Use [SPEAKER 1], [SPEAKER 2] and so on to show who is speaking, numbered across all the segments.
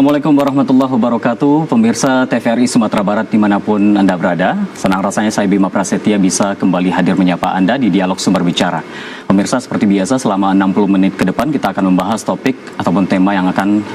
[SPEAKER 1] Assalamualaikum warahmatullahi wabarakatuh. Pemirsa TVRI Sumatera Barat dimanapun Anda berada, senang rasanya saya Bima Prasetya bisa kembali hadir menyapa Anda di Dialog Sumber Bicara. Pemirsa, seperti biasa selama 60 menit ke depan kita akan membahas topik ataupun tema yang akan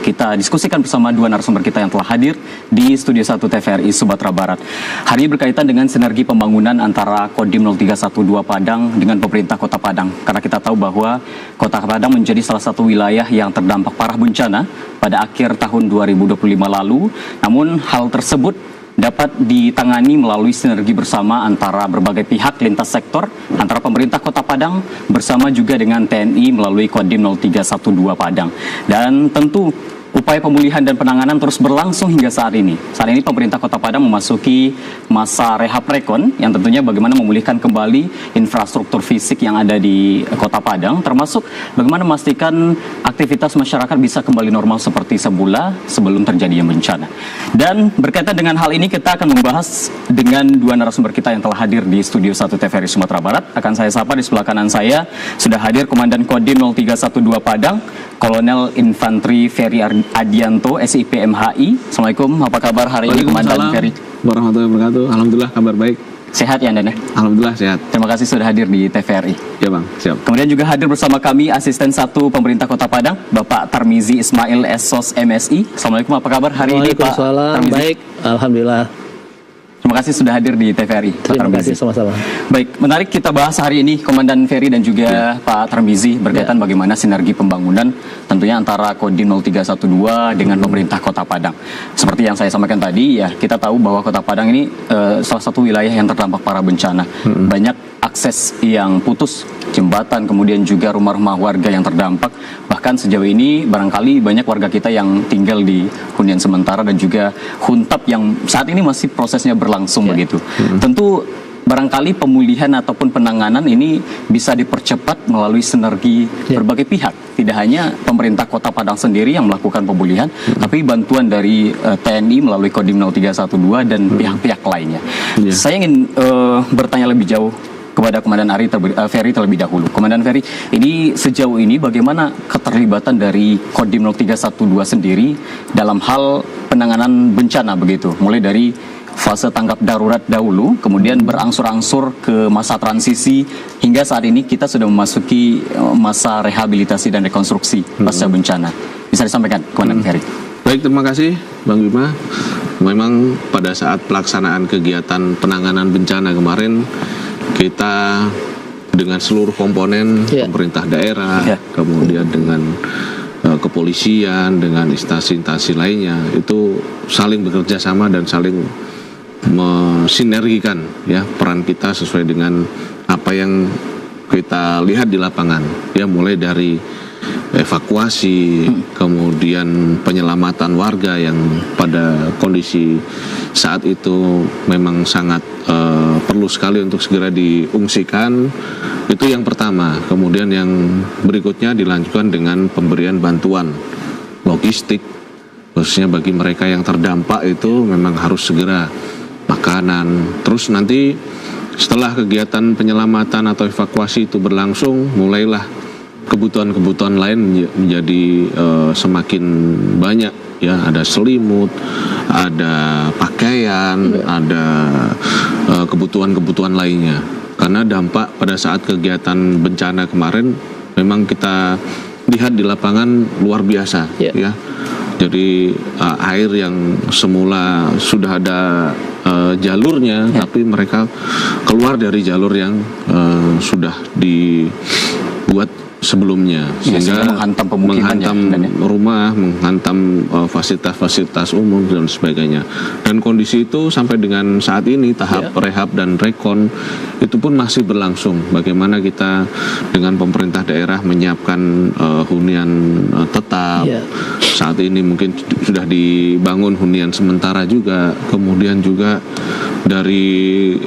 [SPEAKER 1] kita diskusikan bersama dua narasumber kita yang telah hadir di Studio 1 TVRI Sumatera Barat. Hari ini berkaitan dengan sinergi pembangunan antara Kodim 0312 Padang dengan pemerintah Kota Padang. Karena kita tahu bahwa Kota Padang menjadi salah satu wilayah yang terdampak parah bencana pada akhir tahun 2025 lalu. Namun hal tersebut dapat ditangani melalui sinergi bersama antara berbagai pihak lintas sektor, antara pemerintah Kota Padang bersama juga dengan TNI melalui Kodim 0312 Padang. Dan tentu upaya pemulihan dan penanganan terus berlangsung hingga saat ini. Saat ini pemerintah Kota Padang memasuki masa rehab rekon yang tentunya bagaimana memulihkan kembali infrastruktur fisik yang ada di Kota Padang, termasuk bagaimana memastikan aktivitas masyarakat bisa kembali normal seperti semula sebelum terjadinya bencana. Dan berkaitan dengan hal ini kita akan membahas dengan dua narasumber kita yang telah hadir di Studio 1 TVRI Sumatera Barat. Akan saya sapa di sebelah kanan saya sudah hadir Komandan Kodim 0312 Padang, Kolonel Infanteri Ferry Adianto, SIP MHI. Assalamualaikum, apa kabar hari ini Komandan Ferry?
[SPEAKER 2] Warahmatullahi wabarakatuh. Alhamdulillah kabar baik.
[SPEAKER 1] Sehat ya Anda?
[SPEAKER 2] Alhamdulillah sehat.
[SPEAKER 1] Terima kasih sudah hadir di TVRI.
[SPEAKER 2] Ya Bang, siap.
[SPEAKER 1] Kemudian juga hadir bersama kami Asisten 1 Pemerintah Kota Padang, Bapak Tarmizi Ismail SOS MSI. Assalamualaikum, apa kabar hari ini Pak Tarmizi?
[SPEAKER 3] Baik, Alhamdulillah.
[SPEAKER 1] Terima kasih sudah hadir di TVRI.
[SPEAKER 3] Terima kasih sama-sama.
[SPEAKER 1] Baik, menarik kita bahas hari ini Komandan Ferry dan juga Pak Tarmizi berkaitan bagaimana sinergi pembangunan tentunya antara Kodim 0312 dengan pemerintah Kota Padang. Seperti yang saya sampaikan tadi ya, kita tahu bahwa Kota Padang ini salah satu wilayah yang terdampak parah bencana. Banyak akses yang putus, jembatan, kemudian juga rumah-rumah warga yang terdampak. Bahkan sejauh ini barangkali banyak warga kita yang tinggal di hunian sementara dan juga huntap yang saat ini masih prosesnya berlangsung begitu. Tentu barangkali pemulihan ataupun penanganan ini bisa dipercepat melalui sinergi berbagai pihak. Tidak hanya pemerintah Kota Padang sendiri yang melakukan pemulihan, tapi bantuan dari TNI melalui Kodim 0312 dan pihak-pihak lainnya. Saya ingin bertanya lebih jauh kepada Komandan Ferry terlebih dahulu. Komandan Ferry, ini sejauh ini bagaimana keterlibatan dari Kodim 0312 sendiri dalam hal penanganan bencana begitu? Mulai dari fase tanggap darurat dahulu, kemudian berangsur-angsur ke masa transisi, hingga saat ini kita sudah memasuki masa rehabilitasi dan rekonstruksi pasca bencana. Bisa disampaikan, Komandan Ferry?
[SPEAKER 2] Baik, terima kasih Bang Bima. Memang pada saat pelaksanaan kegiatan penanganan bencana kemarin, kita dengan seluruh komponen pemerintah daerah, kemudian dengan kepolisian, dengan instansi-instansi lainnya, itu saling bekerja sama dan saling mensinergikan ya peran kita sesuai dengan apa yang kita lihat di lapangan. Ya, mulai dari evakuasi, kemudian penyelamatan warga yang pada kondisi saat itu memang sangat perlu sekali untuk segera diungsikan. Itu yang pertama. Kemudian yang berikutnya dilanjutkan dengan pemberian bantuan logistik, khususnya bagi mereka yang terdampak itu memang harus segera makanan. Terus nanti setelah kegiatan penyelamatan atau evakuasi itu berlangsung, mulailah kebutuhan-kebutuhan lain menjadi semakin banyak ya. Ada selimut, ada pakaian, ada kebutuhan-kebutuhan lainnya. Karena dampak pada saat kegiatan bencana kemarin memang kita lihat di lapangan luar biasa ya. Jadi air yang semula sudah ada jalurnya, tapi mereka keluar dari jalur yang sudah dibuat sebelumnya, sehingga menghantam rumah, menghantam fasilitas-fasilitas umum dan sebagainya. Dan kondisi itu sampai dengan saat ini tahap rehab dan rekon itu pun masih berlangsung. Bagaimana kita dengan pemerintah daerah menyiapkan hunian tetap. Saat ini mungkin sudah dibangun hunian sementara juga. Kemudian juga dari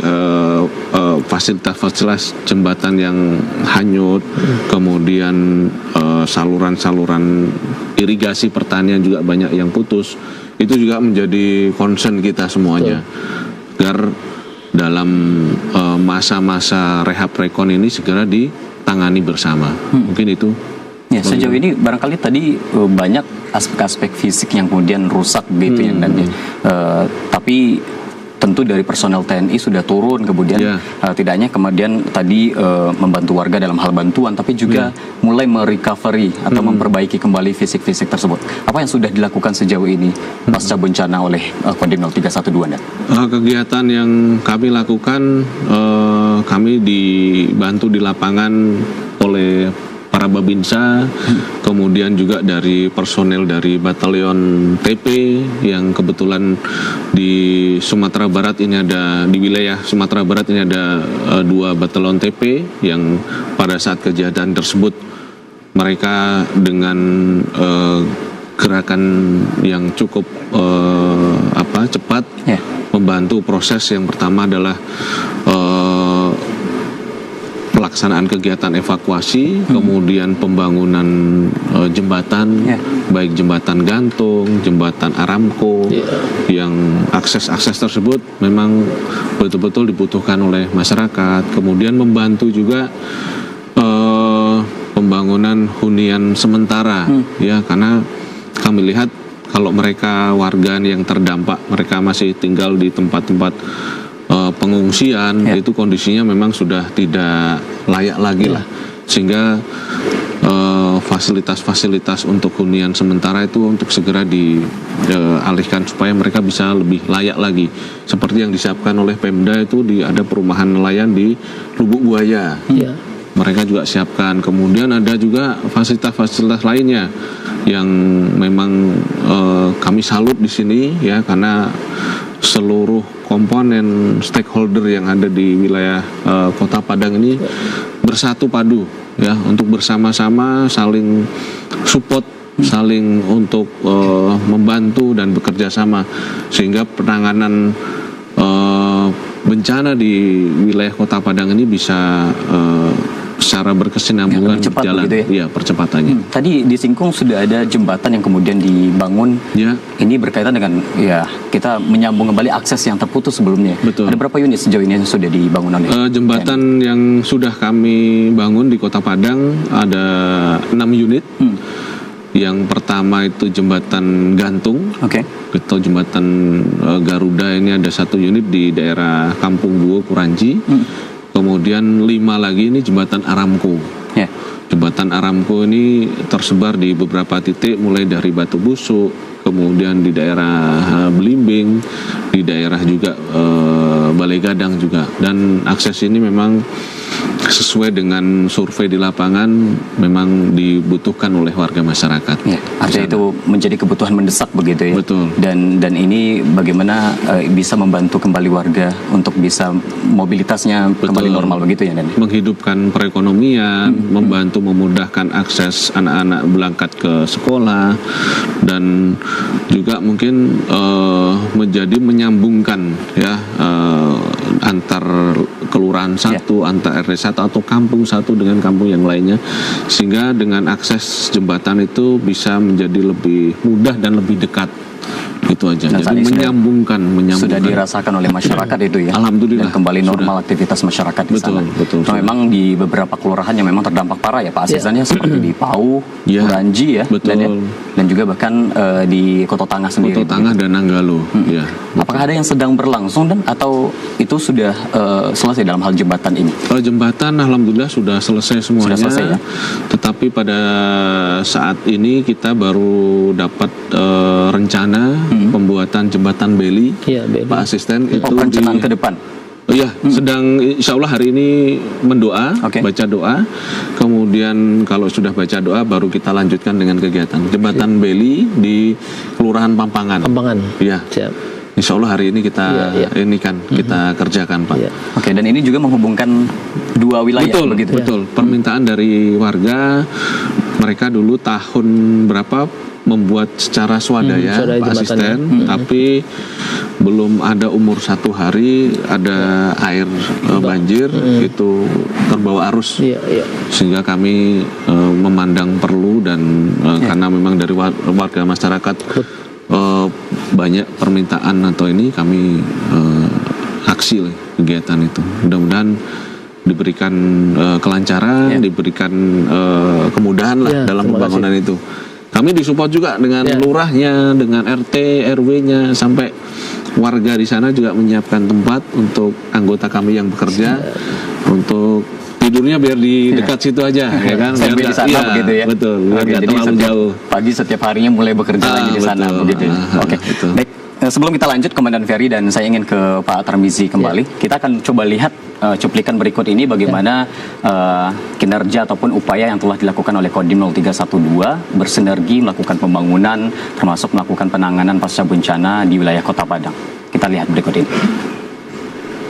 [SPEAKER 2] fasilitas-fasilitas jembatan yang hanyut, kemudian saluran-saluran irigasi pertanian juga banyak yang putus. Itu juga menjadi concern kita semuanya, agar dalam masa-masa rehab rekon ini segera ditangani bersama. Mungkin itu
[SPEAKER 1] Ya, sejauh ini barangkali tadi banyak aspek-aspek fisik yang kemudian rusak begitu ya, dan tapi tentu dari personel TNI sudah turun, kemudian tidak hanya kemudian tadi membantu warga dalam hal bantuan, tapi juga mulai merecovery atau memperbaiki kembali fisik-fisik tersebut. Apa yang sudah dilakukan sejauh ini pasca bencana oleh Kodim 0312 Anda?
[SPEAKER 2] Kegiatan yang kami lakukan, kami dibantu di lapangan oleh para Babinsa, kemudian juga dari personel dari Batalion TP yang kebetulan di Sumatera Barat ini ada, di wilayah Sumatera Barat ini ada 2 Batalion TP yang pada saat kejadian tersebut mereka dengan gerakan yang cukup cepat membantu proses. Yang pertama adalah pelaksanaan kegiatan evakuasi, kemudian pembangunan jembatan, baik jembatan gantung, jembatan Aramco, yang akses-akses tersebut memang betul-betul dibutuhkan oleh masyarakat. Kemudian membantu juga pembangunan hunian sementara, ya, karena kami lihat kalau mereka warga yang terdampak, mereka masih tinggal di tempat-tempat pengungsian, itu kondisinya memang sudah tidak layak lagi lah, sehingga fasilitas-fasilitas untuk hunian sementara itu untuk segera dialihkan supaya mereka bisa lebih layak lagi, seperti yang disiapkan oleh Pemda itu ada perumahan nelayan di Lubuk Buaya, mereka juga siapkan. Kemudian ada juga fasilitas-fasilitas lainnya yang memang kami salut di sini, ya, karena seluruh komponen stakeholder yang ada di wilayah Kota Padang ini bersatu padu, ya, untuk bersama-sama saling support, saling untuk membantu dan bekerja sama, sehingga penanganan bencana di wilayah Kota Padang ini bisa secara berkesinambungan berjalan, ya, percepatannya.
[SPEAKER 1] Tadi disinggung sudah ada jembatan yang kemudian dibangun. Ini berkaitan dengan, ya, kita menyambung kembali akses yang terputus sebelumnya.
[SPEAKER 2] Betul.
[SPEAKER 1] Ada berapa unit sejauh ini yang sudah dibangun oleh
[SPEAKER 2] jembatan yang sudah kami bangun di Kota Padang ada 6 unit. Yang pertama itu jembatan gantung, atau jembatan Garuda, ini ada 1 unit di daerah Kampung Buo, Kuranji. Kemudian 5 lagi ini jembatan Aramco. Jembatan Aramco ini tersebar di beberapa titik, mulai dari Batu Busuk, kemudian di daerah Belimbing, di daerah juga Balai Gadang juga. Dan akses ini memang sesuai dengan survei di lapangan memang dibutuhkan oleh warga masyarakat.
[SPEAKER 1] Artinya itu menjadi kebutuhan mendesak begitu, ya.
[SPEAKER 2] Betul.
[SPEAKER 1] Dan ini bagaimana bisa membantu kembali warga untuk bisa mobilitasnya kembali normal begitu, ya, Dan?
[SPEAKER 2] Menghidupkan perekonomian, membantu memudahkan akses anak-anak berangkat ke sekolah, dan juga mungkin menjadi menyambungkan, ya, antar kelurahan satu, antar RT 1 atau kampung satu dengan kampung yang lainnya, sehingga dengan akses jembatan itu bisa menjadi lebih mudah dan lebih dekat. Itu aja.
[SPEAKER 1] Dan
[SPEAKER 2] jadi menyambungkan.
[SPEAKER 1] Sudah dirasakan oleh masyarakat itu, ya.
[SPEAKER 2] Alhamdulillah.
[SPEAKER 1] Dan kembali normal aktivitas masyarakat di sana.
[SPEAKER 2] Betul.
[SPEAKER 1] Nah, memang di beberapa kelurahan yang memang terdampak parah, ya, Pak Asisannya, seperti di Pau, Kuranji, ya, dan juga bahkan di Koto Tangah sendiri.
[SPEAKER 2] Koto Tangah dan Nanggalo.
[SPEAKER 1] Apakah ada yang sedang berlangsung, dan atau itu sudah selesai dalam hal jembatan ini?
[SPEAKER 2] Jembatan alhamdulillah sudah selesai semuanya.
[SPEAKER 1] Sudah selesai, ya?
[SPEAKER 2] Tetapi pada saat ini kita baru dapat rencana pembuatan jembatan Beli, Pak Asisten, itu
[SPEAKER 1] perencanaan ke depan.
[SPEAKER 2] Sedang insya Allah hari ini mendoa, baca doa. Kemudian kalau sudah baca doa baru kita lanjutkan dengan kegiatan jembatan Beli di Kelurahan Pampangan. Iya. Insya Allah hari ini kita kita kerjakan, Pak.
[SPEAKER 1] Dan ini juga menghubungkan 2 wilayah.
[SPEAKER 2] Betul. Permintaan dari warga, mereka dulu tahun berapa membuat secara swadaya, Pak Asisten, tapi belum ada umur 1 hari ada air banjir, itu terbawa arus, sehingga kami memandang perlu dan karena memang dari warga masyarakat banyak permintaan atau ini, kami aksi kegiatan itu. Mudah-mudahan diberikan kelancaran, diberikan kemudahan lah dalam pembangunan itu. Kami disupport juga dengan lurahnya, dengan RT, RW-nya, sampai warga di sana juga menyiapkan tempat untuk anggota kami yang bekerja untuk tidurnya biar di dekat situ aja, ya kan?
[SPEAKER 1] Biar di sana begitu ya.
[SPEAKER 2] Betul, biar nggak terlalu jauh.
[SPEAKER 1] Pagi setiap harinya mulai bekerja lagi di sana begitu. Oke. Baik. Sebelum kita lanjut, Komandan Ferry, dan saya ingin ke Pak Tarmizi kembali. Kita akan coba lihat cuplikan berikut ini bagaimana kinerja ataupun upaya yang telah dilakukan oleh Kodim 0312 bersinergi melakukan pembangunan termasuk melakukan penanganan pasca bencana di wilayah Kota Padang. Kita lihat berikut ini.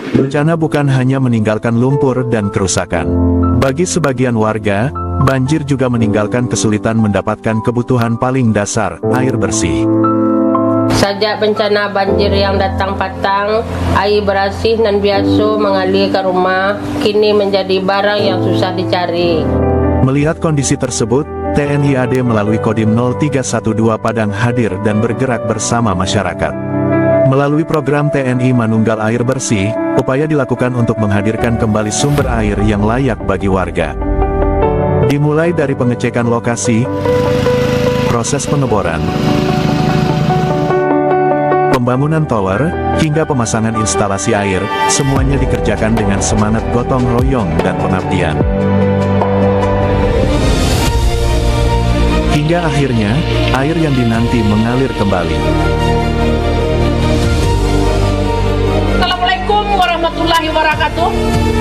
[SPEAKER 4] Bencana bukan hanya meninggalkan lumpur dan kerusakan. Bagi sebagian warga, banjir juga meninggalkan kesulitan mendapatkan kebutuhan paling dasar, air bersih.
[SPEAKER 5] Sejak bencana banjir yang datang patang, air bersih dan biasa mengalir ke rumah, kini menjadi barang yang susah dicari.
[SPEAKER 4] Melihat kondisi tersebut, TNI AD melalui Kodim 0312 Padang hadir dan bergerak bersama masyarakat. Melalui program TNI Manunggal Air Bersih, upaya dilakukan untuk menghadirkan kembali sumber air yang layak bagi warga. Dimulai dari pengecekan lokasi, proses pengeboran, pembangunan tower, hingga pemasangan instalasi air, semuanya dikerjakan dengan semangat gotong royong dan pengabdian. Hingga akhirnya, air yang dinanti mengalir kembali.
[SPEAKER 5] Assalamualaikum warahmatullahi wabarakatuh.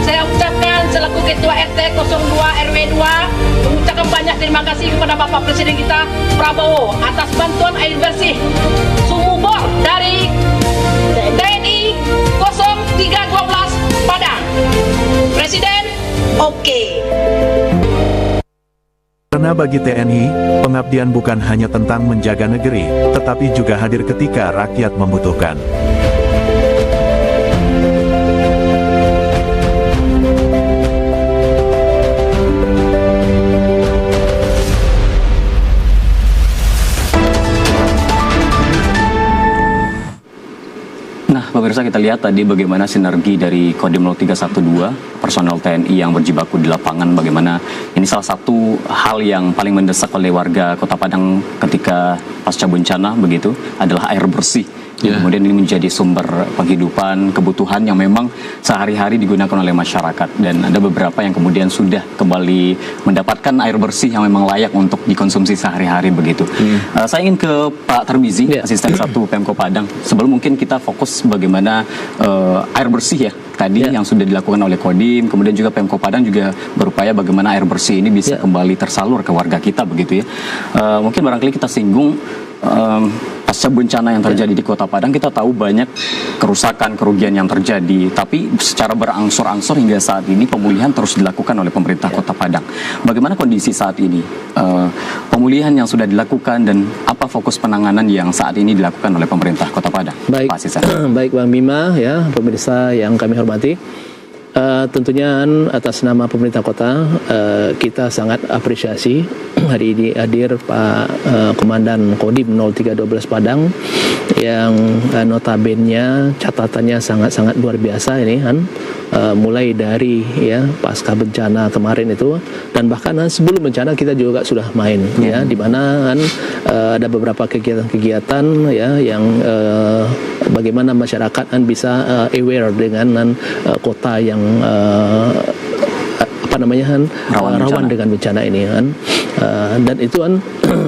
[SPEAKER 5] Saya ucapkan selaku Ketua RT 02 RW 2 mengucapkan banyak terima kasih kepada Bapak Presiden kita Prabowo atas bantuan air bersih sumur dari TNI 0312 Padang. Presiden, oke.
[SPEAKER 4] Karena bagi TNI, pengabdian bukan hanya tentang menjaga negeri, tetapi juga hadir ketika rakyat membutuhkan.
[SPEAKER 1] Pemirsa, kita lihat tadi bagaimana sinergi dari Kodim 0312, personel TNI yang berjibaku di lapangan, bagaimana ini salah satu hal yang paling mendesak oleh warga Kota Padang ketika pasca bencana begitu adalah air bersih. Kemudian ini menjadi sumber penghidupan, kebutuhan yang memang sehari-hari digunakan oleh masyarakat, dan ada beberapa yang kemudian sudah kembali mendapatkan air bersih yang memang layak untuk dikonsumsi sehari-hari begitu. Saya ingin ke Pak Tarmizi, Asisten 1 Pemko Padang. Sebelum mungkin kita fokus bagaimana air bersih ya tadi yang sudah dilakukan oleh Kodim, kemudian juga Pemko Padang juga berupaya bagaimana air bersih ini bisa kembali tersalur ke warga kita begitu ya. Mungkin barangkali kita singgung pasca bencana yang terjadi di Kota Padang, kita tahu banyak kerusakan, kerugian yang terjadi, tapi secara berangsur-angsur hingga saat ini pemulihan terus dilakukan oleh pemerintah Kota Padang. Bagaimana kondisi saat ini? Pemulihan yang sudah dilakukan dan apa fokus penanganan yang saat ini dilakukan oleh pemerintah Kota Padang?
[SPEAKER 3] Baik, baik Bang Bima, ya pemirsa yang kami hormati. Tentunya atas nama pemerintah kota kita sangat apresiasi hari ini hadir Pak Komandan Kodim 0312 Padang yang notabene catatannya sangat-sangat luar biasa ini kan, mulai dari ya pasca bencana kemarin itu, dan bahkan sebelum bencana kita juga sudah main ya, di mana kan ada beberapa kegiatan-kegiatan ya yang bagaimana masyarakat kan bisa aware dengan kota yang rawan dengan bencana ini kan, dan itu kan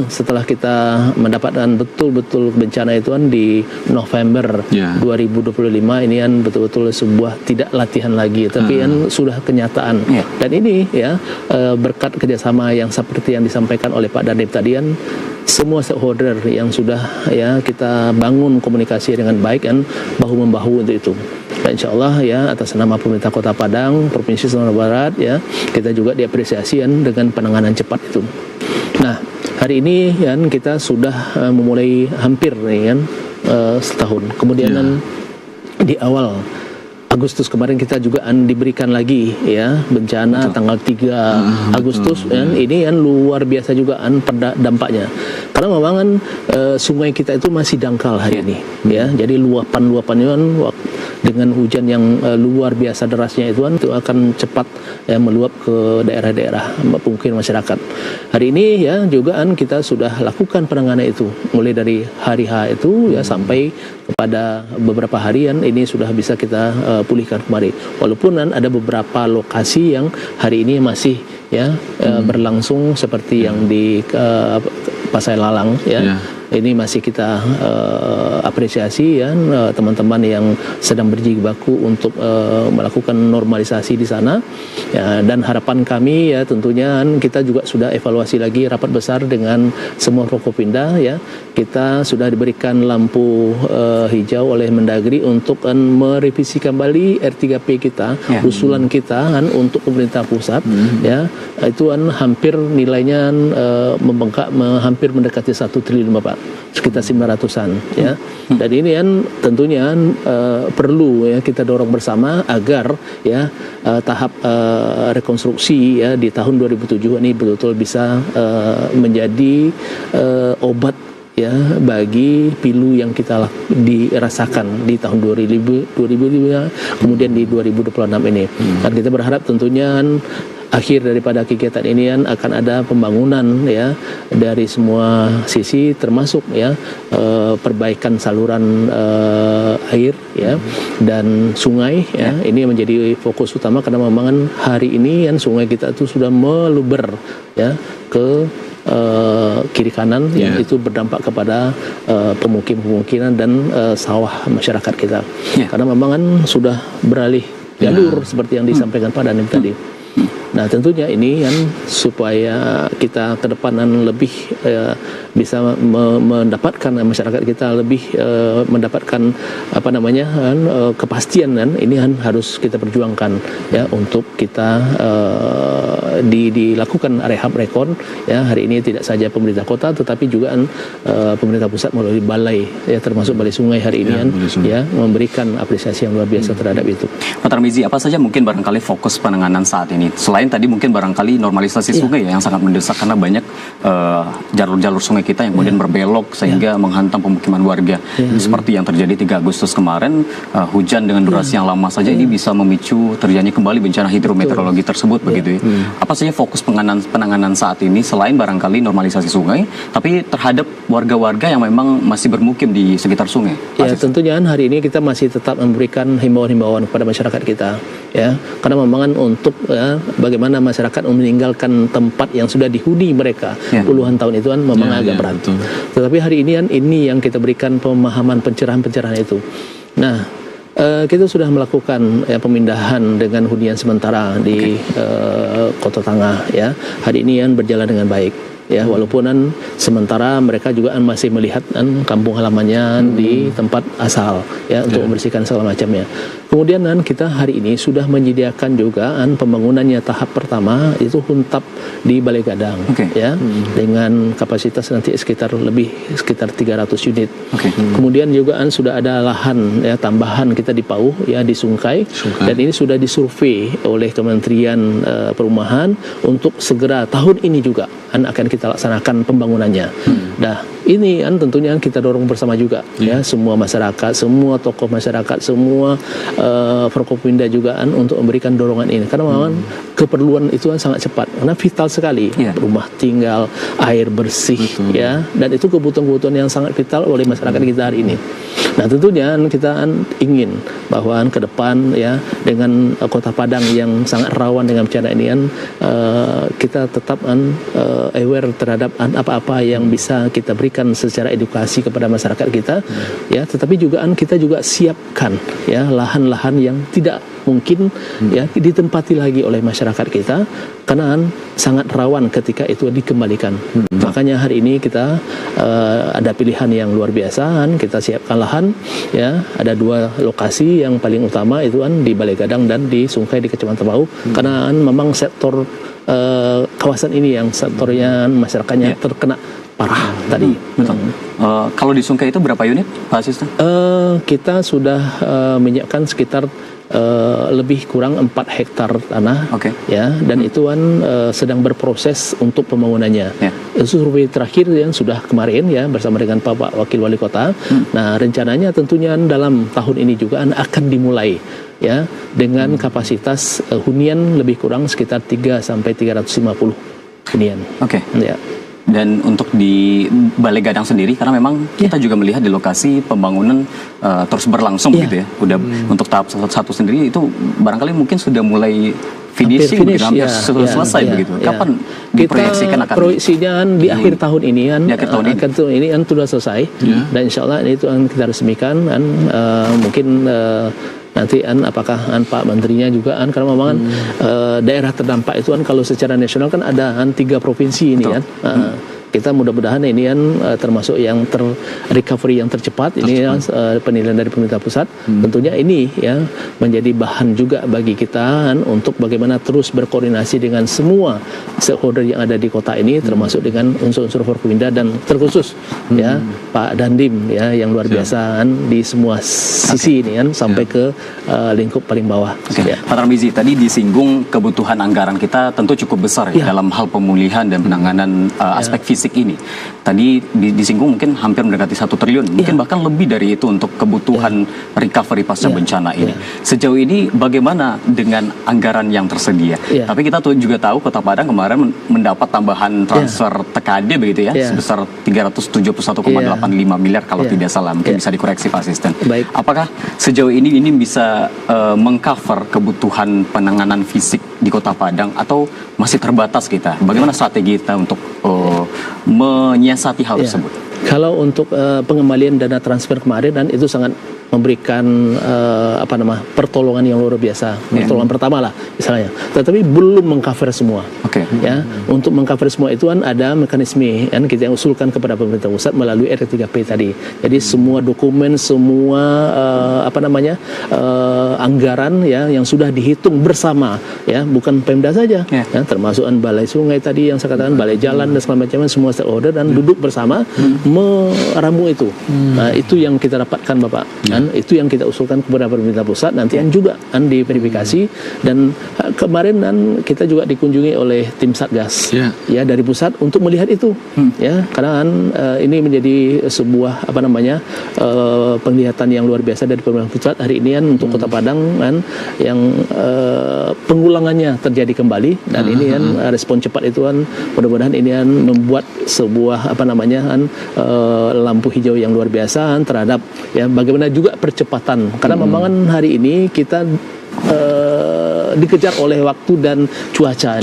[SPEAKER 3] setelah kita mendapatkan betul-betul bencana itu kan di November 2025 ini kan betul-betul sebuah tidak latihan lagi, tapi kan sudah kenyataan, dan ini ya berkat kerjasama yang seperti yang disampaikan oleh Pak Dandim tadi kan, semua stakeholder yang sudah ya kita bangun komunikasi dengan baik kan, bahu membahu untuk itu. Dan insya Allah ya atas nama pemerintah Kota Padang, Provinsi Sumatera Barat ya, kita juga diapresiasi kan dengan penanganan cepat itu. Nah hari ini kan kita sudah memulai hampir nih kan setahun. Kemudian kan di awal Agustus kemarin kita juga diberikan lagi ya bencana tanggal 3 Agustus kan, ini kan luar biasa juga pada dampaknya, karena memang kan sungai kita itu masih dangkal hari ini ya, jadi luapan-luapannya kan dengan hujan yang luar biasa derasnya itu akan cepat meluap ke daerah-daerah pemukiman masyarakat. Hari ini ya juga kita sudah lakukan penanganan itu mulai dari hari H itu ya sampai kepada beberapa harian ini sudah bisa kita pulihkan kembali. Walaupun ada beberapa lokasi yang hari ini masih berlangsung seperti yang di Pasai Lalang ya. Ini masih kita apresiasi ya teman-teman yang sedang berjibaku untuk melakukan normalisasi di sana ya, dan harapan kami ya tentunya kita juga sudah evaluasi lagi rapat besar dengan semua Forkopimda ya. Kita sudah diberikan lampu hijau oleh Mendagri untuk merevisi kembali R3P kita, usulan kita untuk pemerintah pusat ya. Itu hampir nilainya membengkak hampir mendekati 1 triliun Bapak, sekitar 900-an ya. Dan ini tentunya perlu ya kita dorong bersama agar ya tahap rekonstruksi ya di tahun 2007 ini betul-betul bisa menjadi obat ya bagi pilu yang kita dirasakan di tahun 2005 kemudian di 2026 ini. Dan kita berharap tentunya akhir daripada kegiatan ini akan ada pembangunan ya dari semua sisi, termasuk ya perbaikan saluran air ya dan sungai ya. Ini menjadi fokus utama karena memang hari ini sungai kita itu sudah meluber ya ke kiri kanan yang itu berdampak kepada pemukiman dan sawah masyarakat kita. Karena memang sudah beralih jalur seperti yang disampaikan Pak Dandim tadi. Nah tentunya ini supaya kita ke depan lebih bisa mendapatkan masyarakat kita lebih mendapatkan kepastian ini harus kita perjuangkan ya untuk kita dilakukan rehab rekon ya. Hari ini tidak saja pemerintah kota tetapi juga pemerintah pusat melalui balai ya, termasuk balai sungai hari ini ya memberikan apresiasi yang luar biasa terhadap itu.
[SPEAKER 1] Pak Tarmizi, apa saja mungkin barangkali fokus penanganan saat ini? Selain tadi mungkin barangkali normalisasi sungai yang sangat mendesak karena banyak jalur-jalur sungai kita yang kemudian berbelok sehingga menghantam pemukiman warga. Seperti yang terjadi 3 Agustus kemarin, hujan dengan durasi yang lama saja ini bisa memicu terjadinya kembali bencana hidrometeorologi tersebut begitu ya. Apa saja fokus penanganan saat ini selain barangkali normalisasi sungai, tapi terhadap warga-warga yang memang masih bermukim di sekitar sungai?
[SPEAKER 3] Ya tentunya hari ini kita masih tetap memberikan himbauan-himbauan kepada masyarakat kita ya, karena memang untuk bagaimana masyarakat meninggalkan tempat yang sudah dihuni mereka puluhan tahun itu memang agak berat. Tetapi hari ini yang kita berikan pemahaman pencerahan itu. Nah, kita sudah melakukan pemindahan dengan hunian sementara di Kota Tangah ya. Hari ini berjalan dengan baik. Ya, walaupun sementara mereka juga masih melihat kampung halamannya di tempat asal ya untuk membersihkan segala macamnya. Kemudian kita hari ini sudah menyediakan juga pembangunannya tahap pertama itu huntap di Balai Gadang ya dengan kapasitas nanti sekitar 300 unit. Kemudian juga sudah ada lahan ya tambahan kita di Pauh ya di Sungkai. Dan ini sudah disurvei oleh Kementerian Perumahan untuk segera tahun ini juga akan kita laksanakan pembangunannya. Nah, ini tentunya kita dorong bersama juga ya semua masyarakat, semua tokoh masyarakat, semua Forkopimda juga untuk memberikan dorongan ini karena memang keperluan itu sangat cepat karena vital sekali rumah tinggal, air bersih ya, dan itu kebutuhan-kebutuhan yang sangat vital oleh masyarakat kita hari ini. Nah, tentunya kita ingin bahwa ke depan ya dengan Kota Padang yang sangat rawan dengan bencana ini kita tetap aware terhadap apa-apa yang bisa kita berikan secara edukasi kepada masyarakat kita ya, tetapi juga kita juga siapkan ya lahan-lahan yang tidak mungkin ya ditempati lagi oleh masyarakat kita karena sangat rawan ketika itu dikembalikan. Makanya hari ini kita ada pilihan yang luar biasa, kita siapkan lahan ya, ada 2 lokasi yang paling utama itu di Balai Gadang dan di Sungkai di Kecamatan Pauh karena memang sektor kawasan ini yang sektornya masyarakatnya terkena parah tadi.
[SPEAKER 1] Kalau di Sungkai itu berapa unit Pak Asisten?
[SPEAKER 3] Kita sudah menyiapkan sekitar lebih kurang 4 hektar tanah, ya, dan itu kan sedang berproses untuk pembangunannya. Survei terakhir yang sudah kemarin ya bersama dengan Pak Wakil Wali Kota. Nah, rencananya tentunya dalam tahun ini juga akan dimulai ya dengan kapasitas hunian lebih kurang sekitar 3 sampai 350 hunian. Ya.
[SPEAKER 1] Dan untuk di Balai Gadang sendiri, karena memang kita juga melihat di lokasi pembangunan terus berlangsung gitu ya. Udah untuk tahap 1 sendiri itu barangkali mungkin sudah mulai finishing, hampir selesai begitu. Kapan diproyeksikan akan?
[SPEAKER 3] Proyeksinya di akhir tahun ini kan,
[SPEAKER 1] akhir tahun ini
[SPEAKER 3] sudah selesai, dan insya Allah itu kita resmikan kan, mungkin nanti apakah Pak Menterinya juga karena memang daerah terdampak itu kalau secara nasional kan ada 3 provinsi ini kan. Kita mudah-mudahan ini termasuk yang recovery yang tercepat. Ini penilaian dari pemerintah pusat. Tentunya ini ya menjadi bahan juga bagi kita untuk bagaimana terus berkoordinasi dengan semua stakeholder yang ada di kota ini, termasuk dengan unsur-unsur Forkopimda dan terkhusus ya Pak Dandim ya yang luar biasa di semua sisi ini sampai ke lingkup paling bawah.
[SPEAKER 1] Ya. Pak Tarmizi, tadi disinggung kebutuhan anggaran kita tentu cukup besar ya dalam hal pemulihan dan penanganan aspek fisik ini. Tadi disinggung mungkin hampir mendekati 1 triliun, mungkin bahkan lebih dari itu untuk kebutuhan recovery pasca bencana ini. Sejauh ini bagaimana dengan anggaran yang tersedia? Tapi kita juga tahu Kota Padang kemarin mendapat tambahan transfer TKD begitu ya, sebesar 371,85 miliar kalau tidak salah. Mungkin bisa dikoreksi Pak Asisten. Apakah sejauh ini bisa mengcover kebutuhan penanganan fisik di Kota Padang atau masih terbatas kita? Bagaimana strategi kita untuk menyiasati hal tersebut?
[SPEAKER 3] Kalau untuk pengembalian dana transfer kemarin dan itu sangat memberikan pertolongan yang luar biasa, pertolongan pertama lah misalnya, tetapi belum mengcover semua. Ya, untuk mengcover semua itu ada mekanisme yang kita usulkan kepada pemerintah pusat melalui R3P tadi. Jadi semua dokumen, semua anggaran ya yang sudah dihitung bersama ya, bukan Pemda saja, ya, termasuk balai sungai tadi yang saya katakan, balai jalan dan segala macam, semua stakeholder dan duduk bersama meramu itu. Nah, itu yang kita dapatkan Bapak. Itu yang kita usulkan kepada pemerintah pusat, nanti juga diverifikasi, dan kemarin kita juga dikunjungi oleh tim Satgas ya dari pusat untuk melihat itu ya, karena ini menjadi sebuah penglihatan yang luar biasa dari pemerintah pusat hari ini untuk Kota Padang yang pengulangannya terjadi kembali, dan ini respon cepat itu mudah-mudahan ini membuat sebuah lampu hijau yang luar biasa terhadap ya bagaimana juga percepatan, karena memang hari ini kita dikejar oleh waktu dan cuaca.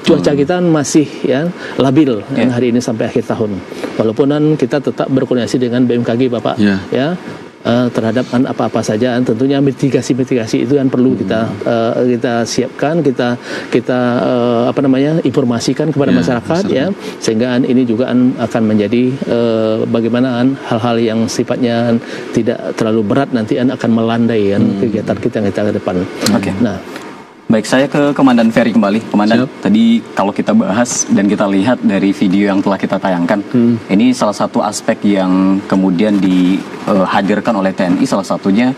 [SPEAKER 3] Cuaca kita masih ya labil hari ini sampai akhir tahun, walaupun kita tetap berkoordinasi dengan BMKG Bapak ya terhadap apa-apa saja, tentunya mitigasi itu perlu kita siapkan, kita informasikan kepada masyarakat ya, sehingga ini juga akan menjadi bagaimana hal-hal yang sifatnya tidak terlalu berat nanti akan melandai kegiatan kita ke depan. Nah,
[SPEAKER 1] baik, saya ke Komandan Ferry kembali. Komandan, tadi kalau kita bahas dan kita lihat dari video yang telah kita tayangkan, ini salah satu aspek yang kemudian dihadirkan oleh TNI, salah satunya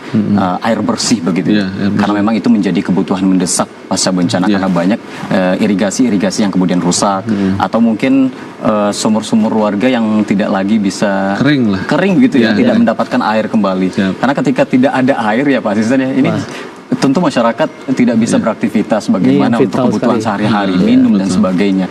[SPEAKER 1] air bersih begitu. Karena memang itu menjadi kebutuhan mendesak pasca bencana, karena banyak irigasi yang kemudian rusak, atau mungkin sumur-sumur warga yang tidak lagi bisa kering gitu ya, tidak mendapatkan air kembali. Karena ketika tidak ada air ya Pak Asisten ya, ini tentu masyarakat tidak bisa beraktivitas bagaimana untuk kebutuhan sehari-hari, minum dan sebagainya.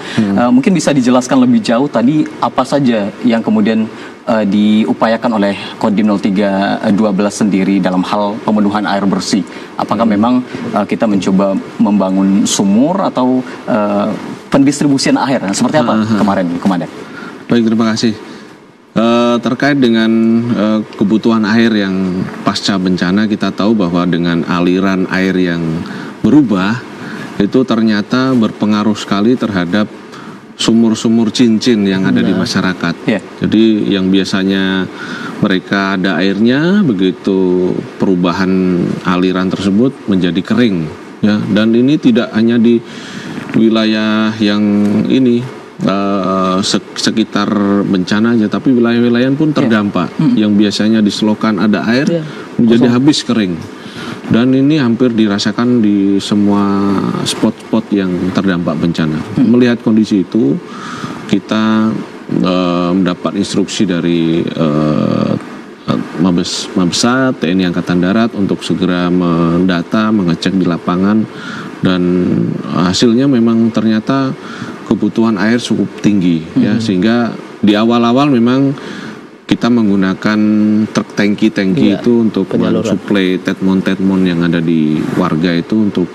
[SPEAKER 1] Mungkin bisa dijelaskan lebih jauh tadi apa saja yang kemudian diupayakan oleh Kodim 0312 sendiri dalam hal pemenuhan air bersih. Apakah memang kita mencoba membangun sumur atau pendistribusian air? Seperti apa kemarin, Komandan?
[SPEAKER 2] Baik, terima kasih. Terkait dengan kebutuhan air yang pasca bencana, kita tahu bahwa dengan aliran air yang berubah itu ternyata berpengaruh sekali terhadap sumur-sumur cincin yang ada di masyarakat. Jadi yang biasanya mereka ada airnya, begitu perubahan aliran tersebut menjadi kering ya, dan ini tidak hanya di wilayah yang ini sekitar bencana aja, tapi wilayah-wilayah pun terdampak yang biasanya di selokan ada air menjadi habis kering. Dan ini hampir dirasakan di semua spot-spot yang terdampak bencana. Melihat kondisi itu, kita mendapat instruksi dari Mabesa TNI Angkatan Darat untuk segera mendata, mengecek di lapangan, dan hasilnya memang ternyata kebutuhan air cukup tinggi, ya, sehingga di awal-awal memang kita menggunakan truk tangki itu untuk mensuplai tetmon yang ada di warga itu untuk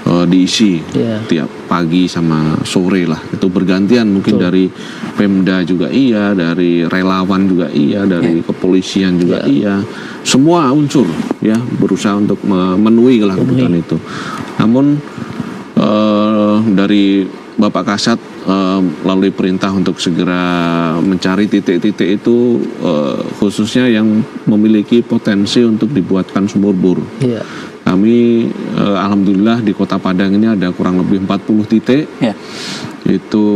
[SPEAKER 2] diisi tiap pagi sama sore lah. Itu bergantian, mungkin dari Pemda juga iya, dari relawan juga iya, dari kepolisian juga iya. Semua unsur ya berusaha untuk memenuhi lah kebutuhan itu. Namun dari Bapak Kasat melalui perintah untuk segera mencari titik-titik itu, khususnya yang memiliki potensi untuk dibuatkan sumur bor. Kami alhamdulillah di Kota Padang ini ada kurang lebih 40 titik. Itu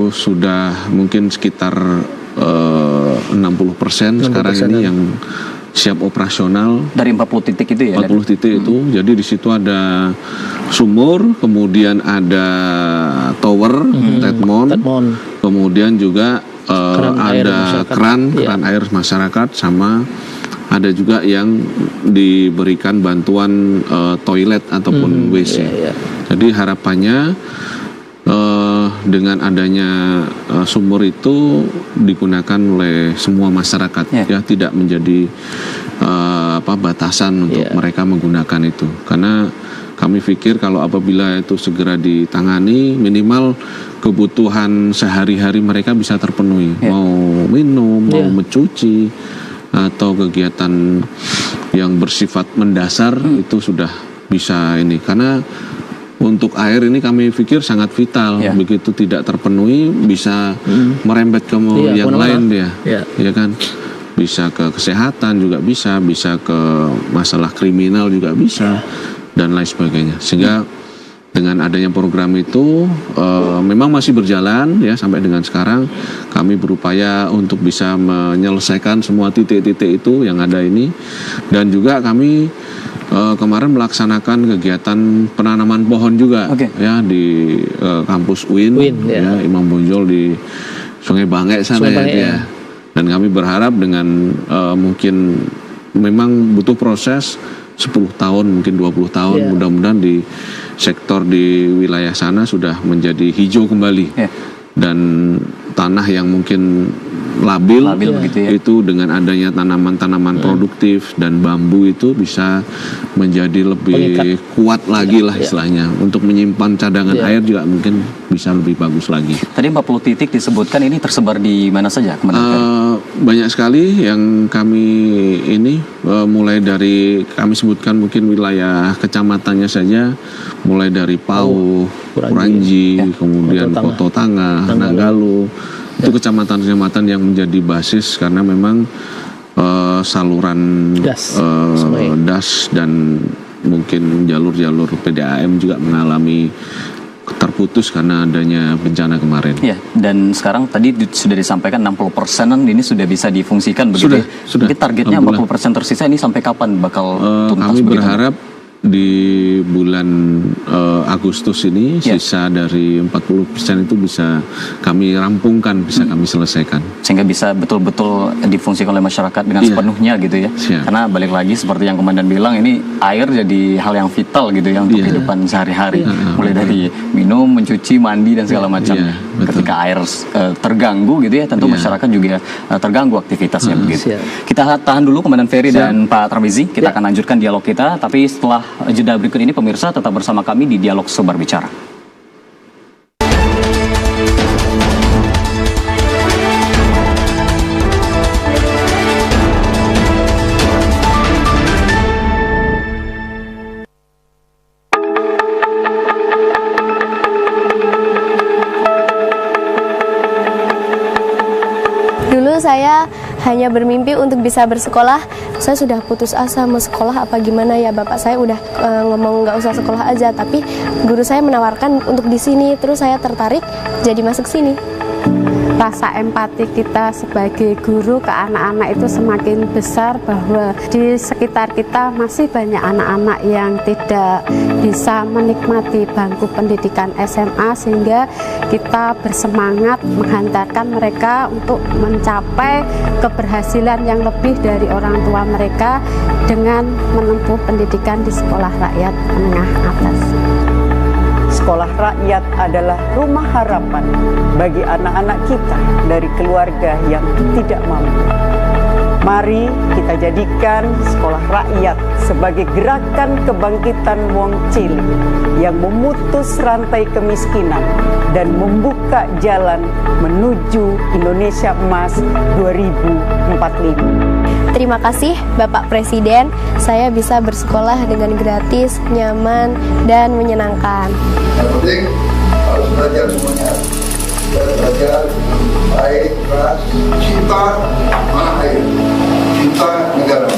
[SPEAKER 2] sudah mungkin sekitar 60% sekarang ini yang siap operasional. Dari 40 titik itu ya? 40 titik itu. Jadi di situ ada sumur, kemudian ada tower, tetmon, kemudian juga ada keran air masyarakat, sama ada juga yang diberikan bantuan toilet ataupun WC. Jadi harapannya dengan adanya sumur itu digunakan oleh semua masyarakat, ya tidak menjadi batasan untuk mereka menggunakan itu. Karena kami pikir kalau apabila itu segera ditangani, minimal kebutuhan sehari-hari mereka bisa terpenuhi, mau minum, mau mencuci, atau kegiatan yang bersifat mendasar itu sudah bisa ini. Karena untuk air ini kami pikir sangat vital. Begitu tidak terpenuhi bisa merembet ke yang lain dia, ya kan? Bisa ke kesehatan juga bisa ke masalah kriminal juga bisa, dan lain sebagainya. Sehingga dengan adanya program itu memang masih berjalan ya sampai dengan sekarang. Kami berupaya untuk bisa menyelesaikan semua titik-titik itu yang ada ini, dan juga kami kemarin melaksanakan kegiatan penanaman pohon juga ya di kampus UIN ya, Imam Bonjol di Sungai Bangke sana ya. Dan kami berharap dengan mungkin memang butuh proses 10 tahun mungkin 20 tahun, mudah-mudahan di sektor di wilayah sana sudah menjadi hijau kembali. Dan tanah yang mungkin labil itu dengan adanya tanaman-tanaman produktif dan bambu itu bisa menjadi lebih kuat lagi lah istilahnya, untuk menyimpan cadangan air juga mungkin bisa lebih bagus lagi.
[SPEAKER 1] Tadi 40 titik disebutkan, ini tersebar di mana saja?
[SPEAKER 2] Banyak sekali yang kami ini mulai dari kami sebutkan mungkin wilayah kecamatannya saja, mulai dari Pau, Kuranji, kemudian Koto Tangah, Nanggalo. Itu kecamatan-kecamatan yang menjadi basis karena memang saluran das dan mungkin jalur-jalur PDAM juga mengalami terputus karena adanya bencana kemarin.
[SPEAKER 1] Dan sekarang tadi sudah disampaikan 60% ini sudah bisa difungsikan begitu. Sudah. Mungkin targetnya 40% tersisa ini sampai kapan bakal tuntas?
[SPEAKER 2] Kami berharap di bulan Agustus ini sisa dari 40% itu bisa kami rampungkan, bisa kami selesaikan, sehingga bisa betul-betul difungsikan oleh masyarakat dengan sepenuhnya gitu ya. Karena balik lagi seperti yang Komandan bilang, ini air jadi hal yang vital gitu ya untuk kehidupan sehari-hari, mulai dari minum, mencuci, mandi dan segala macam. Ketika air terganggu gitu ya, tentu masyarakat juga terganggu aktivitasnya begitu. Kita tahan dulu Komandan Ferry dan Pak Tarmizi, kita akan lanjutkan dialog kita, tapi setelah jeda berikut ini pemirsa tetap bersama kami di Dialog Sumber Bicara.
[SPEAKER 6] Dulu saya hanya bermimpi untuk bisa bersekolah. Saya sudah putus asa mau sekolah apa gimana ya, bapak saya udah ngomong nggak usah sekolah aja, tapi guru saya menawarkan untuk di sini, terus saya tertarik jadi masuk sini.
[SPEAKER 7] rasa empati kita sebagai guru ke anak-anak itu semakin besar, bahwa di sekitar kita masih banyak anak-anak yang tidak bisa menikmati bangku pendidikan SMA, sehingga kita bersemangat menghantarkan mereka untuk mencapai keberhasilan yang lebih dari orang tua mereka dengan menempuh pendidikan di sekolah rakyat menengah atas.
[SPEAKER 8] Sekolah rakyat adalah rumah harapan bagi anak-anak kita dari keluarga yang tidak mampu. Mari kita jadikan sekolah rakyat sebagai gerakan kebangkitan wong cilik yang memutus rantai kemiskinan dan membuka jalan menuju Indonesia Emas 2045.
[SPEAKER 6] Terima kasih Bapak Presiden, saya bisa bersekolah dengan gratis, nyaman, dan menyenangkan.
[SPEAKER 9] Yang penting harus belajar semuanya. Belajar baik, keras, cinta tanah air, cinta negara.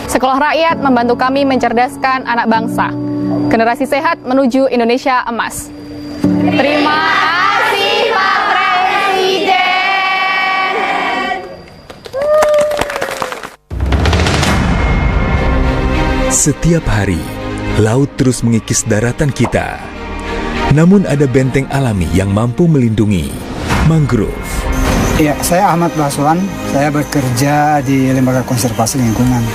[SPEAKER 10] Sekolah rakyat membantu kami mencerdaskan anak bangsa. Generasi sehat menuju Indonesia Emas. Terima kasih Pak Presiden.
[SPEAKER 11] Setiap hari, laut terus mengikis daratan kita. Namun ada benteng alami yang mampu melindungi, mangrove.
[SPEAKER 12] Ya, saya Ahmad Baswan, saya bekerja di Lembaga Konservasi Lingkungan.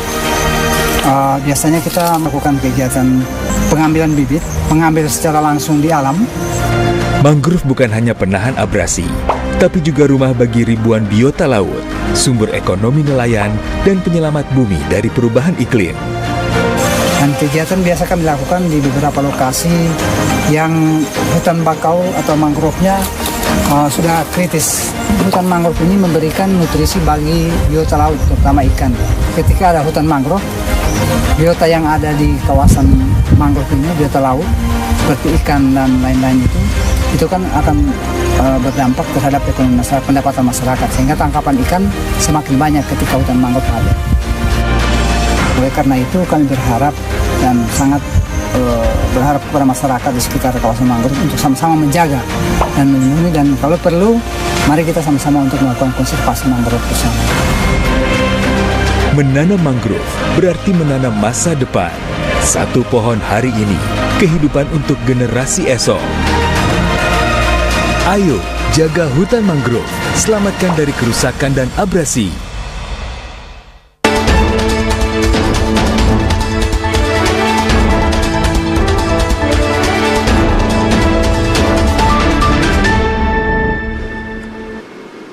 [SPEAKER 12] Biasanya kita melakukan kegiatan pengambilan bibit, mengambil secara langsung di alam.
[SPEAKER 11] Mangrove bukan hanya penahan abrasi, tapi juga rumah bagi ribuan biota laut, sumber ekonomi nelayan, dan penyelamat bumi dari perubahan iklim.
[SPEAKER 12] Dan kegiatan biasa kami lakukan di beberapa lokasi yang hutan bakau atau mangrove-nya sudah kritis. Hutan mangrove ini memberikan nutrisi bagi biota laut, terutama ikan. Ketika ada hutan mangrove, biota yang ada di kawasan mangrove ini, biota laut, seperti ikan dan lain-lain itu kan akan berdampak terhadap ekonomi masyarakat, pendapatan masyarakat, sehingga tangkapan ikan semakin banyak ketika hutan mangrove ada. Oleh karena itu kami berharap dan sangat berharap kepada masyarakat di sekitar kawasan mangrove untuk sama-sama menjaga dan melindungi, dan kalau perlu mari kita sama-sama untuk melakukan konservasi mangrove bersama.
[SPEAKER 11] Menanam mangrove berarti menanam masa depan. Satu pohon hari ini, kehidupan untuk generasi esok. Ayo jaga hutan mangrove, selamatkan dari kerusakan dan abrasi.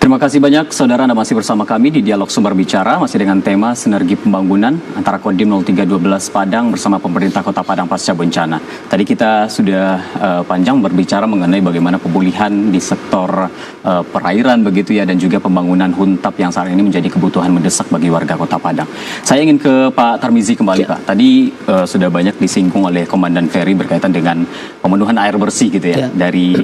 [SPEAKER 1] Terima kasih banyak saudara, Anda masih bersama kami di Dialog Sumber Bicara, masih dengan tema sinergi pembangunan antara Kodim 0312 Padang bersama pemerintah Kota Padang pasca bencana. Tadi kita sudah panjang berbicara mengenai bagaimana pemulihan di sektor perairan begitu ya, dan juga pembangunan huntap yang saat ini menjadi kebutuhan mendesak bagi warga Kota Padang. Saya ingin ke Pak Tarmizi kembali, Pak. Tadi sudah banyak disinggung oleh Komandan Ferry berkaitan dengan pemenuhan air bersih gitu ya. Dari